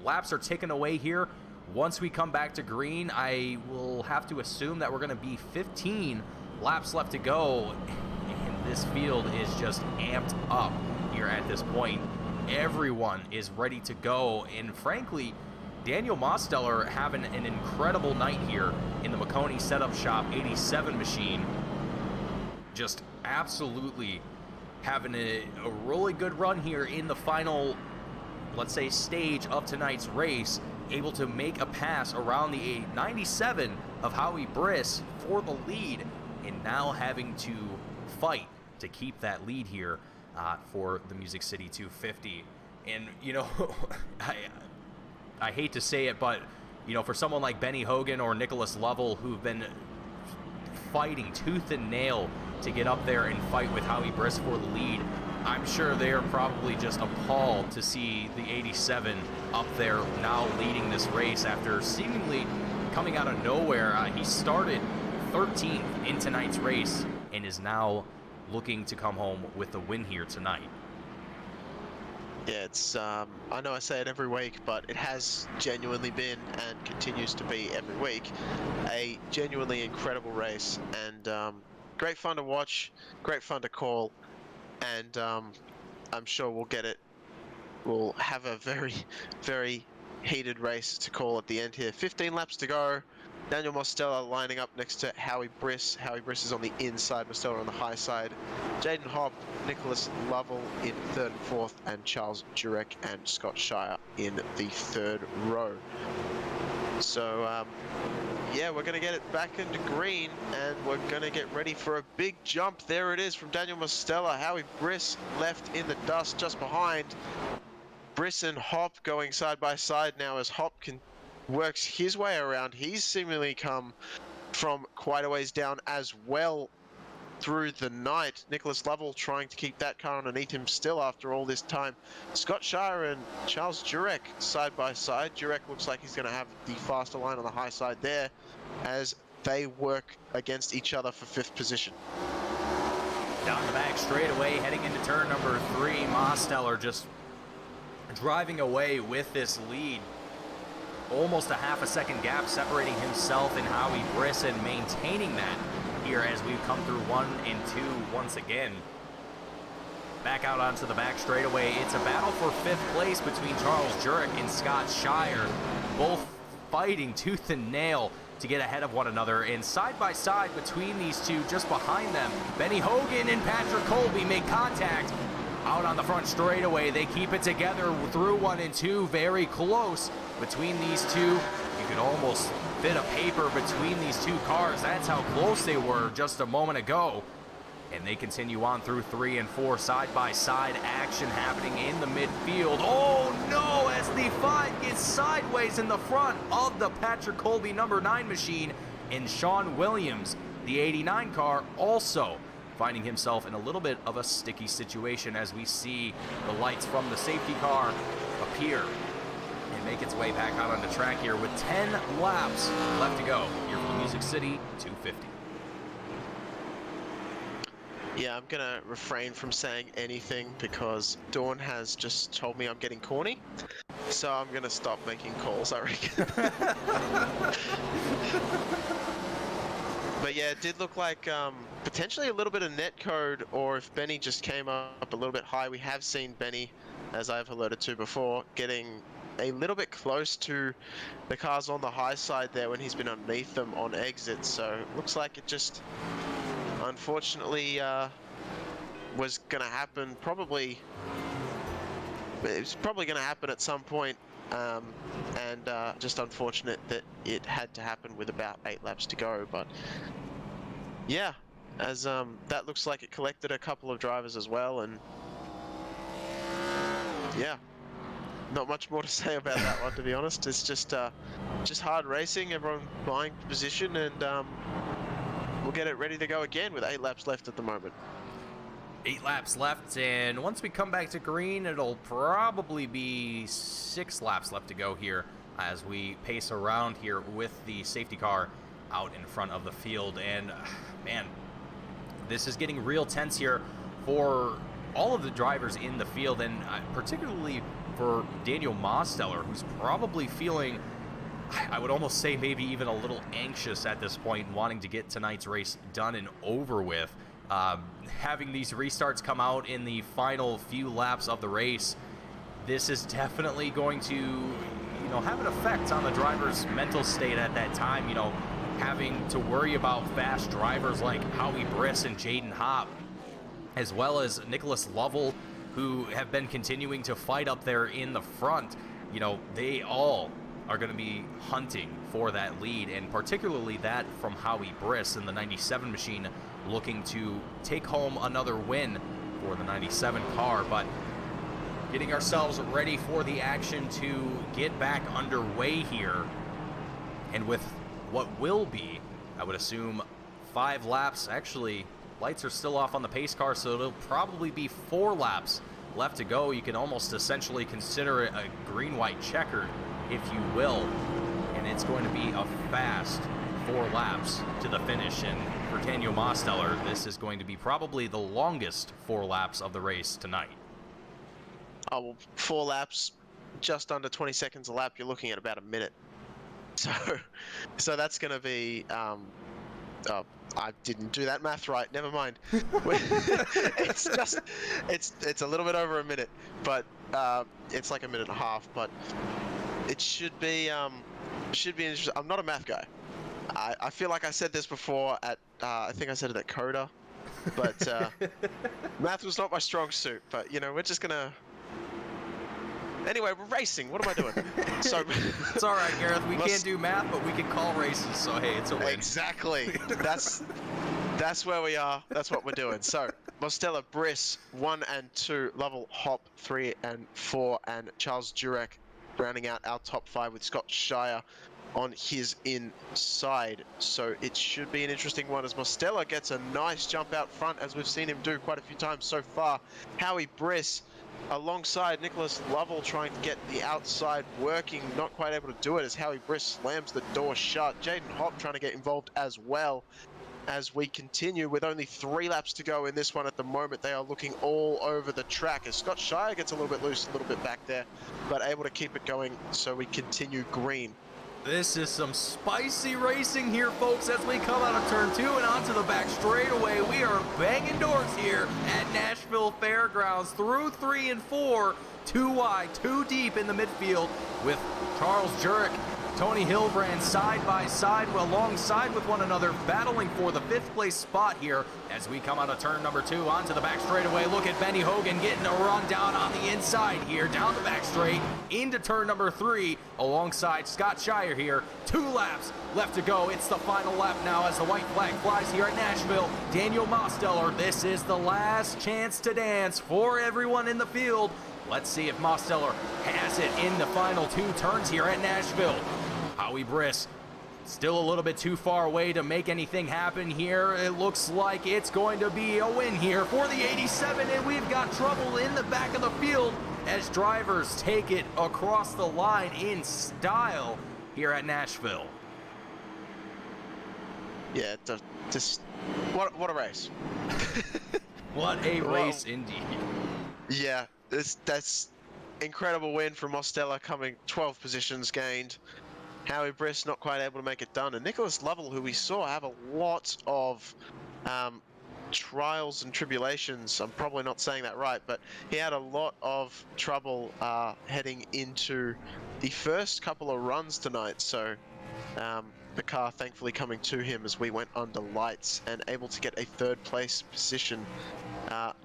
laps are ticking away here, once we come back to green, I will have to assume that we're going to be 15 laps left to go, and this field is just amped up here at this point. Everyone is ready to go, and frankly, Daniel Mosteller having an incredible night here in the McConey Setup Shop 87 machine. just absolutely having a really good run here in the final, let's say, stage of tonight's race, able to make a pass around the 97 of Howie Briss for the lead, and now having to fight to keep that lead here for the Music City 250. And, you know, I hate to say it, but, you know, for someone like Benny Hogan or Nicholas Lovell, who've been fighting tooth and nail to get up there and fight with Howie Briss for the lead, I'm sure they're probably just appalled to see the 87 up there now leading this race after seemingly coming out of nowhere. He started 13th in tonight's race and is now looking to come home with the win here tonight. Yeah, it's, I know I say it every week, but it has genuinely been and continues to be every week a genuinely incredible race, and great fun to watch, great fun to call, and I'm sure we'll have a very, very heated race to call at the end here. 15 laps to go. Daniel Mosteller lining up next to Howie Briss. Howie Briss is on the inside, Mosteller on the high side. Jaden Hobb, Nicholas Lovell in third and fourth, and Charles Jurek and Scott Shire in the third row. So, yeah, we're going to get it back into green, and we're going to get ready for a big jump. There it is from Daniel Mosteller. Howie Briss left in the dust just behind. Briss and Hop going side by side now as Hop works his way around. He's seemingly come from quite a ways down as well through the night. Nicholas Lovell trying to keep that car underneath him still after all this time. Scott Shire and Charles Jurek side by side. Jurek looks like he's going to have the faster line on the high side there as they work against each other for fifth position. Down the back straightaway, heading into turn number 3. Mosteller just driving away with this lead. Almost a half a second gap separating himself and Howie Briss, and maintaining that here as we've come through 1 and 2 once again. Back out onto the back straightaway. It's a battle for 5th place between Charles Jurek and Scott Shire, both fighting tooth and nail to get ahead of one another, and side by side between these two, just behind them, Benny Hogan and Patrick Colby make contact out on the front straightaway. They keep it together through 1 and 2, very close between these two. You could almost fit a paper between these two cars. That's how close they were just a moment ago. And they continue on through 3 and 4, side by side action happening in the midfield. Oh no, as the 5 gets sideways in the front of the Patrick Colby number 9 machine, and Sean Williams, the 89 car, also finding himself in a little bit of a sticky situation as we see the lights from the safety car appear and make its way back out on the track here with 10 laps left to go here from Music City 250. Yeah, I'm going to refrain from saying anything because Dawn has just told me I'm getting corny. So I'm going to stop making calls, I reckon. But yeah, it did look like potentially a little bit of net code, or if Benny just came up a little bit high. We have seen Benny, as I've alerted to before, getting a little bit close to the cars on the high side there when he's been underneath them on exit. So it looks like it just unfortunately was going to happen. It's probably going to happen at some point. And just unfortunate that it had to happen with about 8 laps to go. But yeah, as that looks like it collected a couple of drivers as well, and yeah, not much more to say about that one, to be honest. It's just hard racing, everyone buying position, and we'll get it ready to go again with 8 laps left at the moment. 8 laps left, and once we come back to green, it'll probably be 6 laps left to go here as we pace around here with the safety car out in front of the field. And man, this is getting real tense here for all of the drivers in the field, and particularly for Daniel Mosteller, who's probably feeling, I would almost say maybe even a little anxious at this point, wanting to get tonight's race done and over with. Having these restarts come out in the final few laps of the race, this is definitely going to, have an effect on the driver's mental state at that time. having to worry about fast drivers like Howie Briss and Jaden Hopp, as well as Nicholas Lovell, who have been continuing to fight up there in the front. You know, they all are going to be hunting for that lead, and particularly that from Howie Briss in the 97 machine, looking to take home another win for the 97 car. But getting ourselves ready for the action to get back underway here, and with what will be, I would assume, 5 laps. Actually, lights are still off on the pace car, so it'll probably be 4 laps left to go. You can almost essentially consider it a green-white checkered, if you will, and it's going to be a fast 4 laps to the finish. And for Daniel Mosteller, this is going to be probably the longest 4 laps of the race tonight. Oh, well, 4 laps, just under 20 seconds a lap, you're looking at about a minute. So that's going to be, oh, I didn't do that math right, never mind. It's a little bit over a minute, but it's like a minute and a half, but it should be interesting. I'm not a math guy. I feel like I said this before at, I think I said it at Coda, but math was not my strong suit, but you know, we're just gonna, anyway, we're racing. What am I doing? So it's all right, Gareth. We can't do math, but we can call races. So hey, it's a win. Exactly. That's where we are. That's what we're doing. So Mosteller, Briss 1 and 2, Lovell, Hopp 3 and 4, and Charles Jurek rounding out our top 5 with Scott Shire on his inside. So it should be an interesting one as Mosteller gets a nice jump out front, as we've seen him do quite a few times so far. Howie Briss alongside Nicholas Lovell trying to get the outside working, not quite able to do it as Howie Briss slams the door shut. Jaden Hopp trying to get involved as well as we continue with only 3 laps to go in this one at the moment. They are looking all over the track as Scott Shire gets a little bit loose, a little bit back there, but able to keep it going, so we continue green. This is some spicy racing here, folks, as we come out of turn 2 and onto the back straightaway. We are banging doors here at Nashville Fairgrounds through 3 and 4, 2 wide, 2 deep in the midfield, with Charles Jurek, Tony Hilbrand side by side, alongside with one another, battling for the 5th place spot here as we come out of turn number 2 onto the back straightaway. Look at Benny Hogan getting a run down on the inside here, down the back straight into turn number 3 alongside Scott Shire here. 2 laps left to go. It's the final lap now as the white flag flies here at Nashville. Daniel Mosteller, this is the last chance to dance for everyone in the field. Let's see if Mosteller has it in the final 2 turns here at Nashville. Howie Briss still a little bit too far away to make anything happen here. It looks like it's going to be a win here for the 87, and we've got trouble in the back of the field as drivers take it across the line in style here at Nashville. Yeah, just what a race. What a race indeed. Yeah, that's incredible win from Mosteller, coming 12 positions gained. Howie Briss not quite able to make it done, and Nicholas Lovell, who we saw have a lot of trials and tribulations. I'm probably not saying that right, but he had a lot of trouble heading into the first couple of runs tonight. So the car thankfully coming to him as we went under lights and able to get a 3rd place position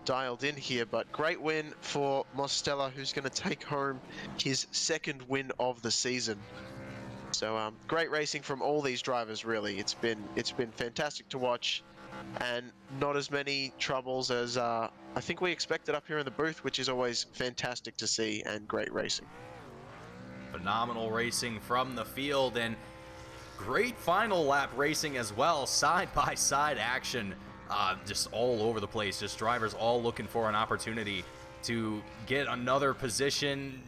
dialed in here. But great win for Mosteller, who's going to take home his 2nd win of the season. So great racing from all these drivers, really. It's been fantastic to watch, and not as many troubles as I think we expected up here in the booth, which is always fantastic to see, and great racing. Phenomenal racing from the field, and great final lap racing as well. Side by side action, just all over the place. Just drivers all looking for an opportunity to get another position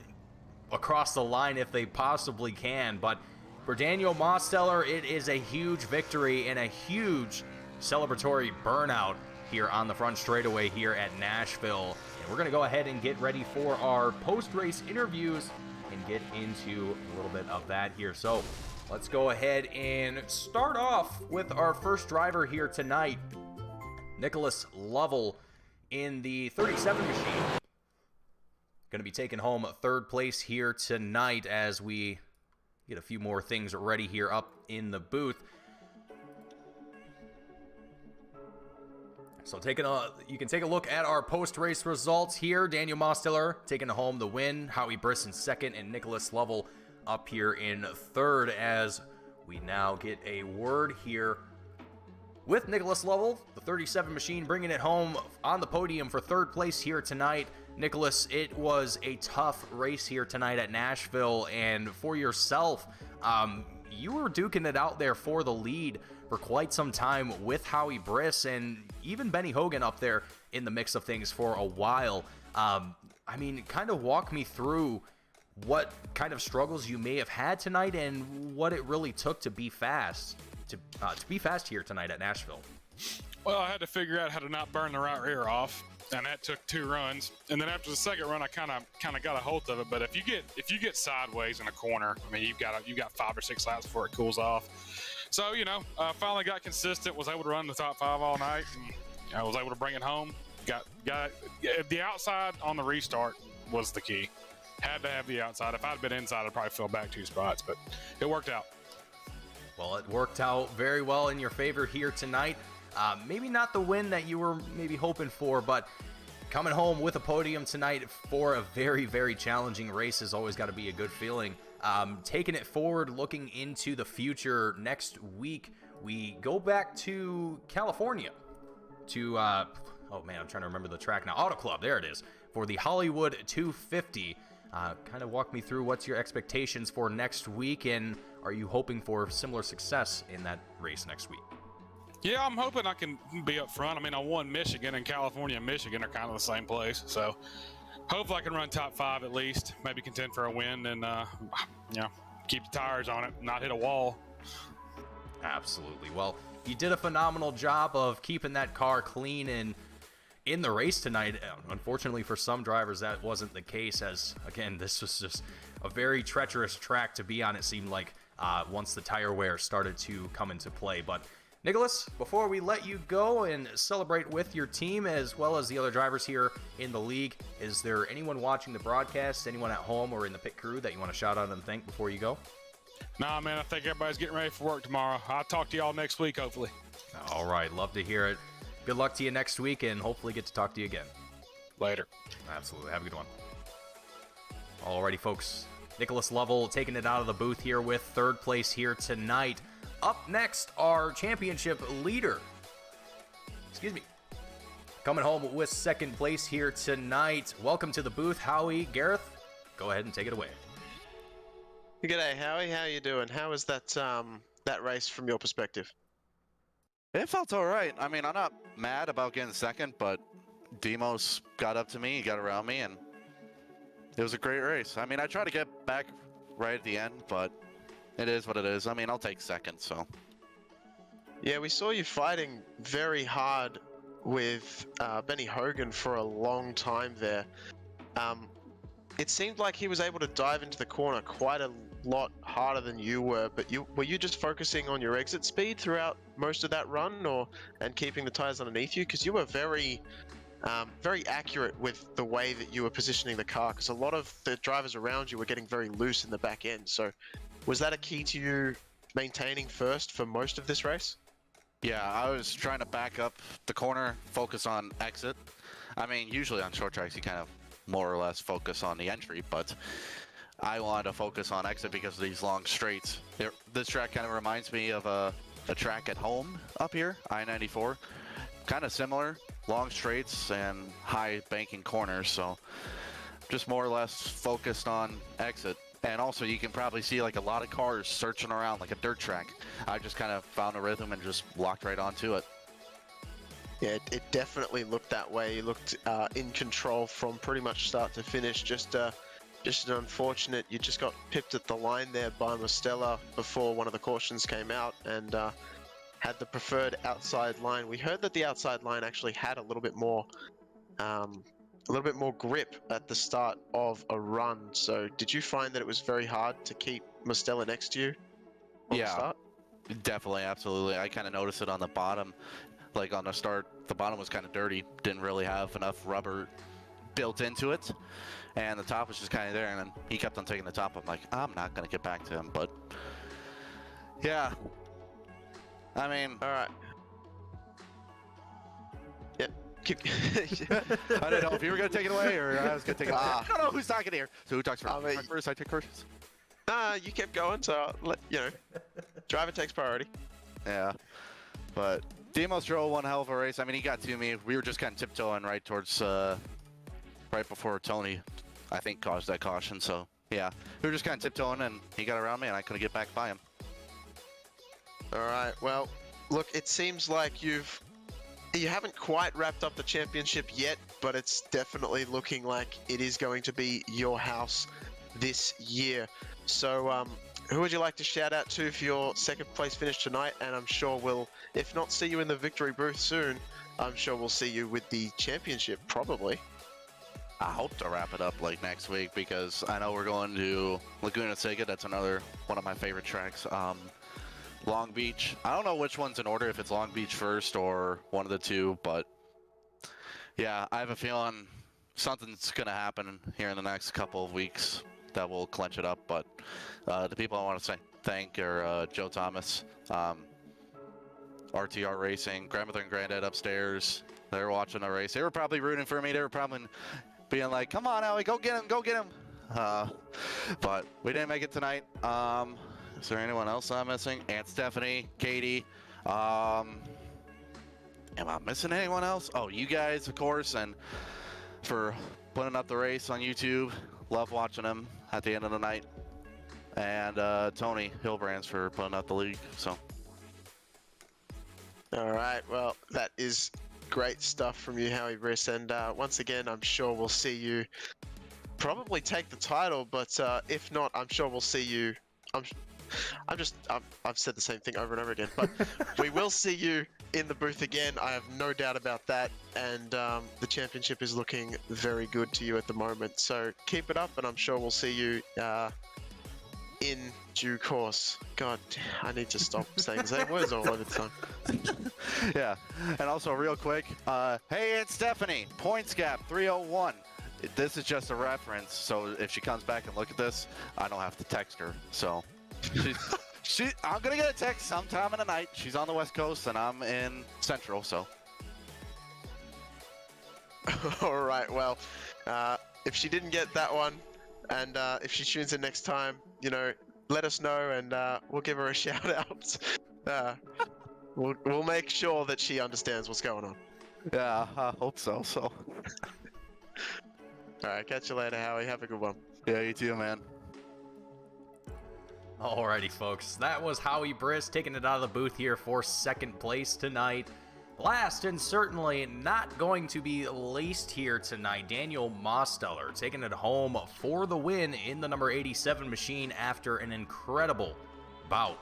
across the line if they possibly can. But for Daniel Mosteller, it is a huge victory and a huge celebratory burnout here on the front straightaway here at Nashville. And we're going to go ahead and get ready for our post-race interviews and get into a little bit of that here. So let's go ahead and start off with our first driver here tonight, Nicholas Lovell in the 37 machine. Going to be taking home 3rd place here tonight as we get a few more things ready here up in the booth. So you can take a look at our post-race results here. Daniel Mosteller taking home the win. Howie Briss in second, and Nicholas Lovell up here in third, as we now get a word here with Nicholas Lovell, the 37 machine, bringing it home on the podium for third place here tonight. Nicholas, it was a tough race here tonight at Nashville, and for yourself, you were duking it out there for the lead for quite some time with Howie Briss and even Benny Hogan up there in the mix of things for a while. I mean, kind of walk me through what kind of struggles you may have had tonight and what it really took to be fast. To be fast here tonight at Nashville. Well, I had to figure out how to not burn the right rear off, and that took 2 runs. And then after the second run, I kind of got a hold of it. But if you get sideways in a corner, I mean, you've got 5 or 6 laps before it cools off. So finally got consistent. Was able to run the top 5 all night, and I was able to bring it home. Got the outside on the restart was the key. Had to have the outside. If I'd been inside, I'd probably fell back 2 spots, but it worked out. Well, it worked out very well in your favor here tonight. Maybe not the win that you were maybe hoping for, but coming home with a podium tonight for a very, very challenging race has always got to be a good feeling. Taking it forward, looking into the future, next week, we go back to California to, oh man, I'm trying to remember the track now. Auto Club, there it is, for the Hollywood 250. Kind of walk me through what's your expectations for next week, and are you hoping for similar success in that race next week? Yeah, I'm hoping I can be up front. I mean, I won Michigan, and California and Michigan are kind of the same place. So hopefully I can run top 5 at least, maybe contend for a win, and keep the tires on it, not hit a wall. Absolutely. Well, you did a phenomenal job of keeping that car clean and in the race tonight. Unfortunately for some drivers, that wasn't the case, as again, this was just a very treacherous track to be on, it seemed like, once the tire wear started to come into play. But Nicholas, before we let you go and celebrate with your team as well as the other drivers here in the league, is there anyone watching the broadcast, anyone at home or in the pit crew that you want to shout out and thank before you go? Nah, man, I think everybody's getting ready for work tomorrow. I'll talk to y'all next week, hopefully. All right, love to hear it. Good luck to you next week, and hopefully get to talk to you again. Later. Absolutely. Have a good one. Alrighty, folks. Nicholas Lovell taking it out of the booth here with third place here tonight. Up next, our championship leader. Coming home with second place here tonight. Welcome to the booth, Howie. Gareth, go ahead and take it away. G'day, Howie. How you doing? How was that race from your perspective? It felt all right. I mean, I'm not mad about getting second, but Demos got up to me, he got around me, and it was a great race. I mean, I tried to get back right at the end, but it is what it is. I mean, I'll take second, so. Yeah, we saw you fighting very hard with Benny Hogan for a long time there. It seemed like he was able to dive into the corner quite a lot harder than you were, but were you just focusing on your exit speed throughout most of that run, and keeping the tires underneath you? Because you were very accurate with the way that you were positioning the car, because a lot of the drivers around you were getting very loose in the back end. So was that a key to you maintaining first for most of this race? Yeah, I was trying to back up the corner, focus on exit. I mean, usually on short tracks you kind of more or less focus on the entry, but I wanted to focus on exit because of these long straights. This track kind of reminds me of a track at home up here, I-94. Kind of similar, long straights and high banking corners, so just more or less focused on exit. And also you can probably see like a lot of cars searching around like a dirt track. I just kind of found a rhythm and just locked right onto it. Yeah, it definitely looked that way. You looked in control from pretty much start to finish. Just an unfortunate, you just got pipped at the line there by Mosteller before one of the cautions came out, and had the preferred outside line. We heard that the outside line actually had a little bit more grip at the start of a run. So did you find that it was very hard to keep Mosteller next to you on the start? Definitely, absolutely. I kind of noticed it on the bottom. Like on the start, the bottom was kind of dirty, didn't really have enough rubber built into it, and the top was just kind of there, and then he kept on taking the top. I'm like, I'm not going to get back to him, but yeah. I mean, all right. Yeah, Keep. I didn't know if you were going to take it away or I was going to take it away. I don't know who's talking here. So who talks first? I mean- You talk first, I take first. You kept going, so driver takes priority. Yeah. But Demos drove one hell of a race. I mean, he got to me. We were just kind of tiptoeing right towards, right before Tony, I think, caused that caution. So, yeah. We were just kind of tiptoeing, and he got around me, and I couldn't get back by him. All right. Well, look, it seems like you haven't quite wrapped up the championship yet, but it's definitely looking like it is going to be your house this year. So, who would you like to shout out to for your second place finish tonight? And I'm sure we'll, if not see you in the victory booth soon, I'm sure we'll see you with the championship probably. I hope to wrap it up like next week because I know we're going to Laguna Seca. That's another one of my favorite tracks. Long Beach. I don't know which one's in order, if it's Long Beach first or one of the two, but yeah, I have a feeling something's going to happen here in the next couple of weeks that will clinch it up. But the people I want to thank are Joe Thomas, RTR Racing, grandmother and granddad upstairs. They were watching the race. They were probably rooting for me. They were probably being like, come on, Ellie, go get him, go get him. But we didn't make it tonight. Is there anyone else I'm missing? Aunt Stephanie, Katie. Am I missing anyone else? Oh, you guys, of course, and for putting up the race on YouTube. Love watching him at the end of the night. And Tony Hillbrands for putting up the league. So. All right. Well, that is great stuff from you, Howie Briss. And once again, I'm sure we'll see you probably take the title, but if not, I'm sure we'll see you. I've said the same thing over and over again, but we will see you in the booth again. I have no doubt about that. And the championship is looking very good to you at the moment. So keep it up, and I'm sure we'll see you in due course. God, I need to stop saying the same words all the time. Yeah, and also real quick, hey, it's Stephanie, points gap 301. This is just a reference, so if she comes back and look at this, I don't have to text her. So I'm gonna get a text sometime in the night. She's on the West Coast and I'm in Central, so. All right, well, if she didn't get that one, and if she tunes in next time, let us know, and we'll give her a shout out. We'll make sure that she understands what's going on. Yeah, I hope so. All right, catch you later, Howie. Have a good one. Yeah, you too, man. Alrighty, folks. That was Howie Briss taking it out of the booth here for second place tonight. Last and certainly not going to be least here tonight, Daniel Mosteller taking it home for the win in the number 87 machine after an incredible bout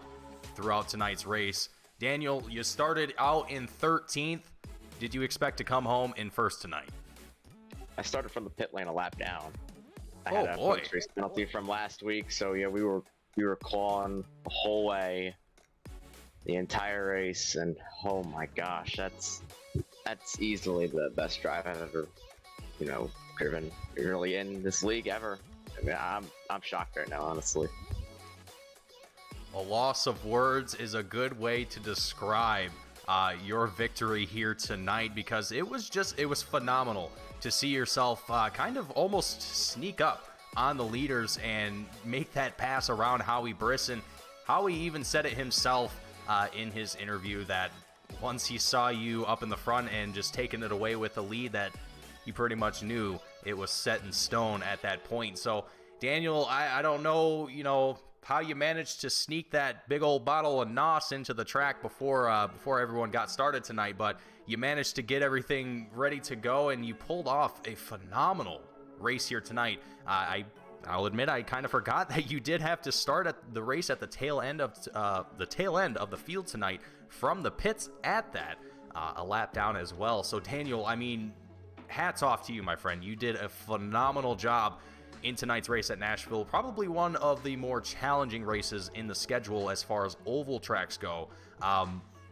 throughout tonight's race. Daniel, you started out in 13th. Did you expect to come home in first tonight? I started from the pit lane a lap down. I Oh, had a boy. race penalty from last week, so yeah, we were clawing the whole way, the entire race, and oh my gosh, that's easily the best drive I've ever, driven really in this league ever. I mean, I'm shocked right now, honestly. A loss of words is a good way to describe your victory here tonight, because it was phenomenal to see yourself kind of almost sneak up on the leaders and make that pass around Howie Briss. And Howie even said it himself in his interview that once he saw you up in the front and just taking it away with the lead, that he pretty much knew it was set in stone at that point. So Daniel, I don't know, how you managed to sneak that big old bottle of NOS into the track before everyone got started tonight, but you managed to get everything ready to go, and you pulled off a phenomenal race here tonight. I'll admit I kind of forgot that you did have to start at the race at the tail end of the field tonight from the pits at that, a lap down as well. So Daniel, I mean, hats off to you, my friend. You did a phenomenal job in tonight's race at Nashville. Probably one of the more challenging races in the schedule as far as oval tracks go.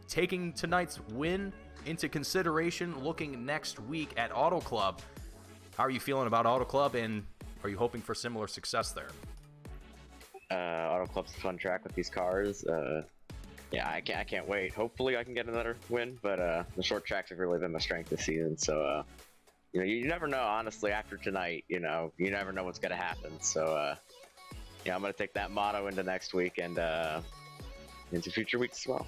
Taking tonight's win into consideration, looking next week at Auto Club, how are you feeling about Auto Club, and are you hoping for similar success there? Auto Club's a fun track with these cars. yeah, I can't wait. Hopefully, I can get another win. But the short tracks have really been my strength this season. So you know, you never know. Honestly, after tonight, you know, you never know what's gonna happen. So yeah, I'm gonna take that motto into next week and into future weeks as well.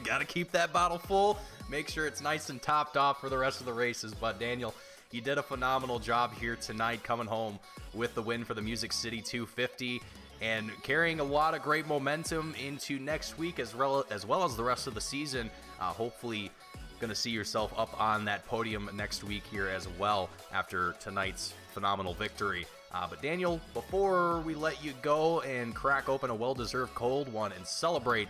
Gotta keep that bottle full. Make sure it's nice and topped off for the rest of the races. But Daniel, you did a phenomenal job here tonight, coming home with the win for the Music City 250 and carrying a lot of great momentum into next week as well as the rest of the season. Hopefully going to see yourself up on that podium next week here as well after tonight's phenomenal victory. But Daniel, before we let you go and crack open a well-deserved cold one and celebrate,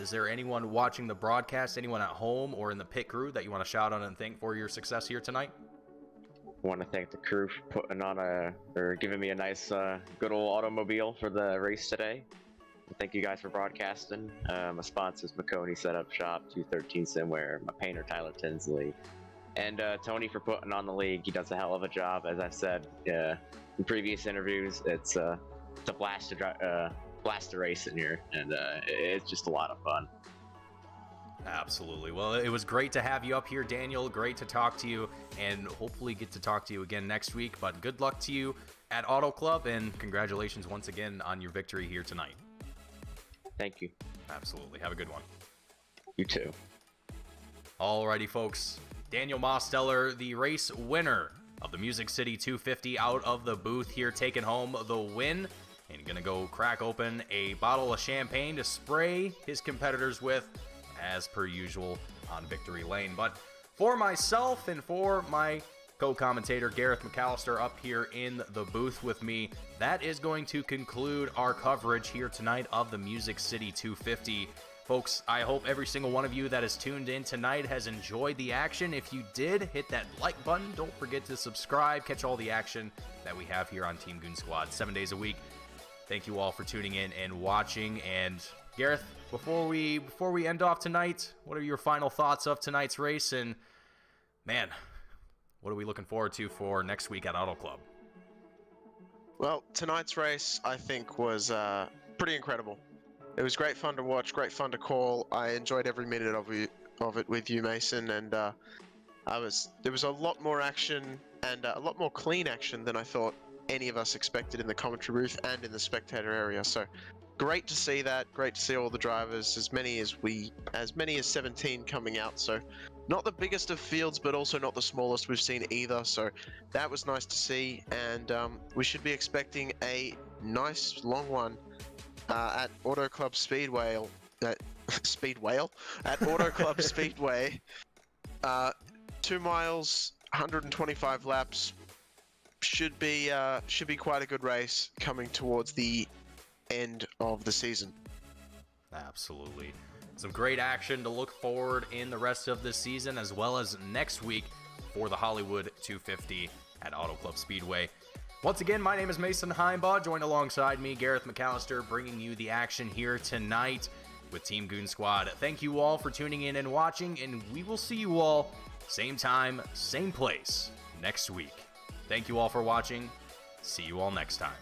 is there anyone watching the broadcast, anyone at home or in the pit crew that you want to shout out and thank for your success here tonight? I want to thank the crew for putting on or giving me a nice, good old automobile for the race today. Thank you guys for broadcasting. My sponsors, McConey Setup Shop, 213 Simware, my painter, Tyler Tinsley, and Tony for putting on the league. He does a hell of a job. As I've said in previous interviews, it's a blast to race in here, and it's just a lot of fun. Absolutely. Well, it was great to have you up here, Daniel. Great to talk to you, and hopefully get to talk to you again next week. But good luck to you at Auto Club, and congratulations once again on your victory here tonight. Thank you. Absolutely. Have a good one. You too. Alrighty, folks. Daniel Mosteller, the race winner of the Music City 250, out of the booth here, taking home the win. And gonna go crack open a bottle of champagne to spray his competitors with, as per usual, on victory lane. But for myself and for my co-commentator Gareth McAllister up here in the booth with me, that is going to conclude our coverage here tonight of the Music City 250. Folks, I hope every single one of you that has tuned in tonight has enjoyed the action. If you did, hit that like button. Don't forget to subscribe. Catch all the action that we have here on Team Goon Squad 7 days a week. Thank you all for tuning in and watching. And Gareth, before we end off tonight, what are your final thoughts of tonight's race? And man, what are we looking forward to for next week at Auto Club? Well, tonight's race, I think, was pretty incredible. It was great fun to watch, great fun to call. I enjoyed every minute of it with you, Mason, and there was a lot more action and a lot more clean action than I thought any of us expected in the commentary booth and in the spectator area. So great to see that. Great to see all the drivers, as many as 17 coming out. So not the biggest of fields, but also not the smallest we've seen either. So that was nice to see, and we should be expecting a nice long one at Auto Club Speedway. At Auto Club Speedway. 2 miles, 125 laps. Should be quite a good race coming towards the end of the season. Absolutely. Some great action to look forward in the rest of this season, as well as next week for the Hollywood 250 at Auto Club Speedway. Once again, my name is Mason Heimbaugh, joined alongside me, Gareth McAllister, bringing you the action here tonight with Team Goon Squad. Thank you all for tuning in and watching, and we will see you all same time, same place next week. Thank you all for watching. See you all next time.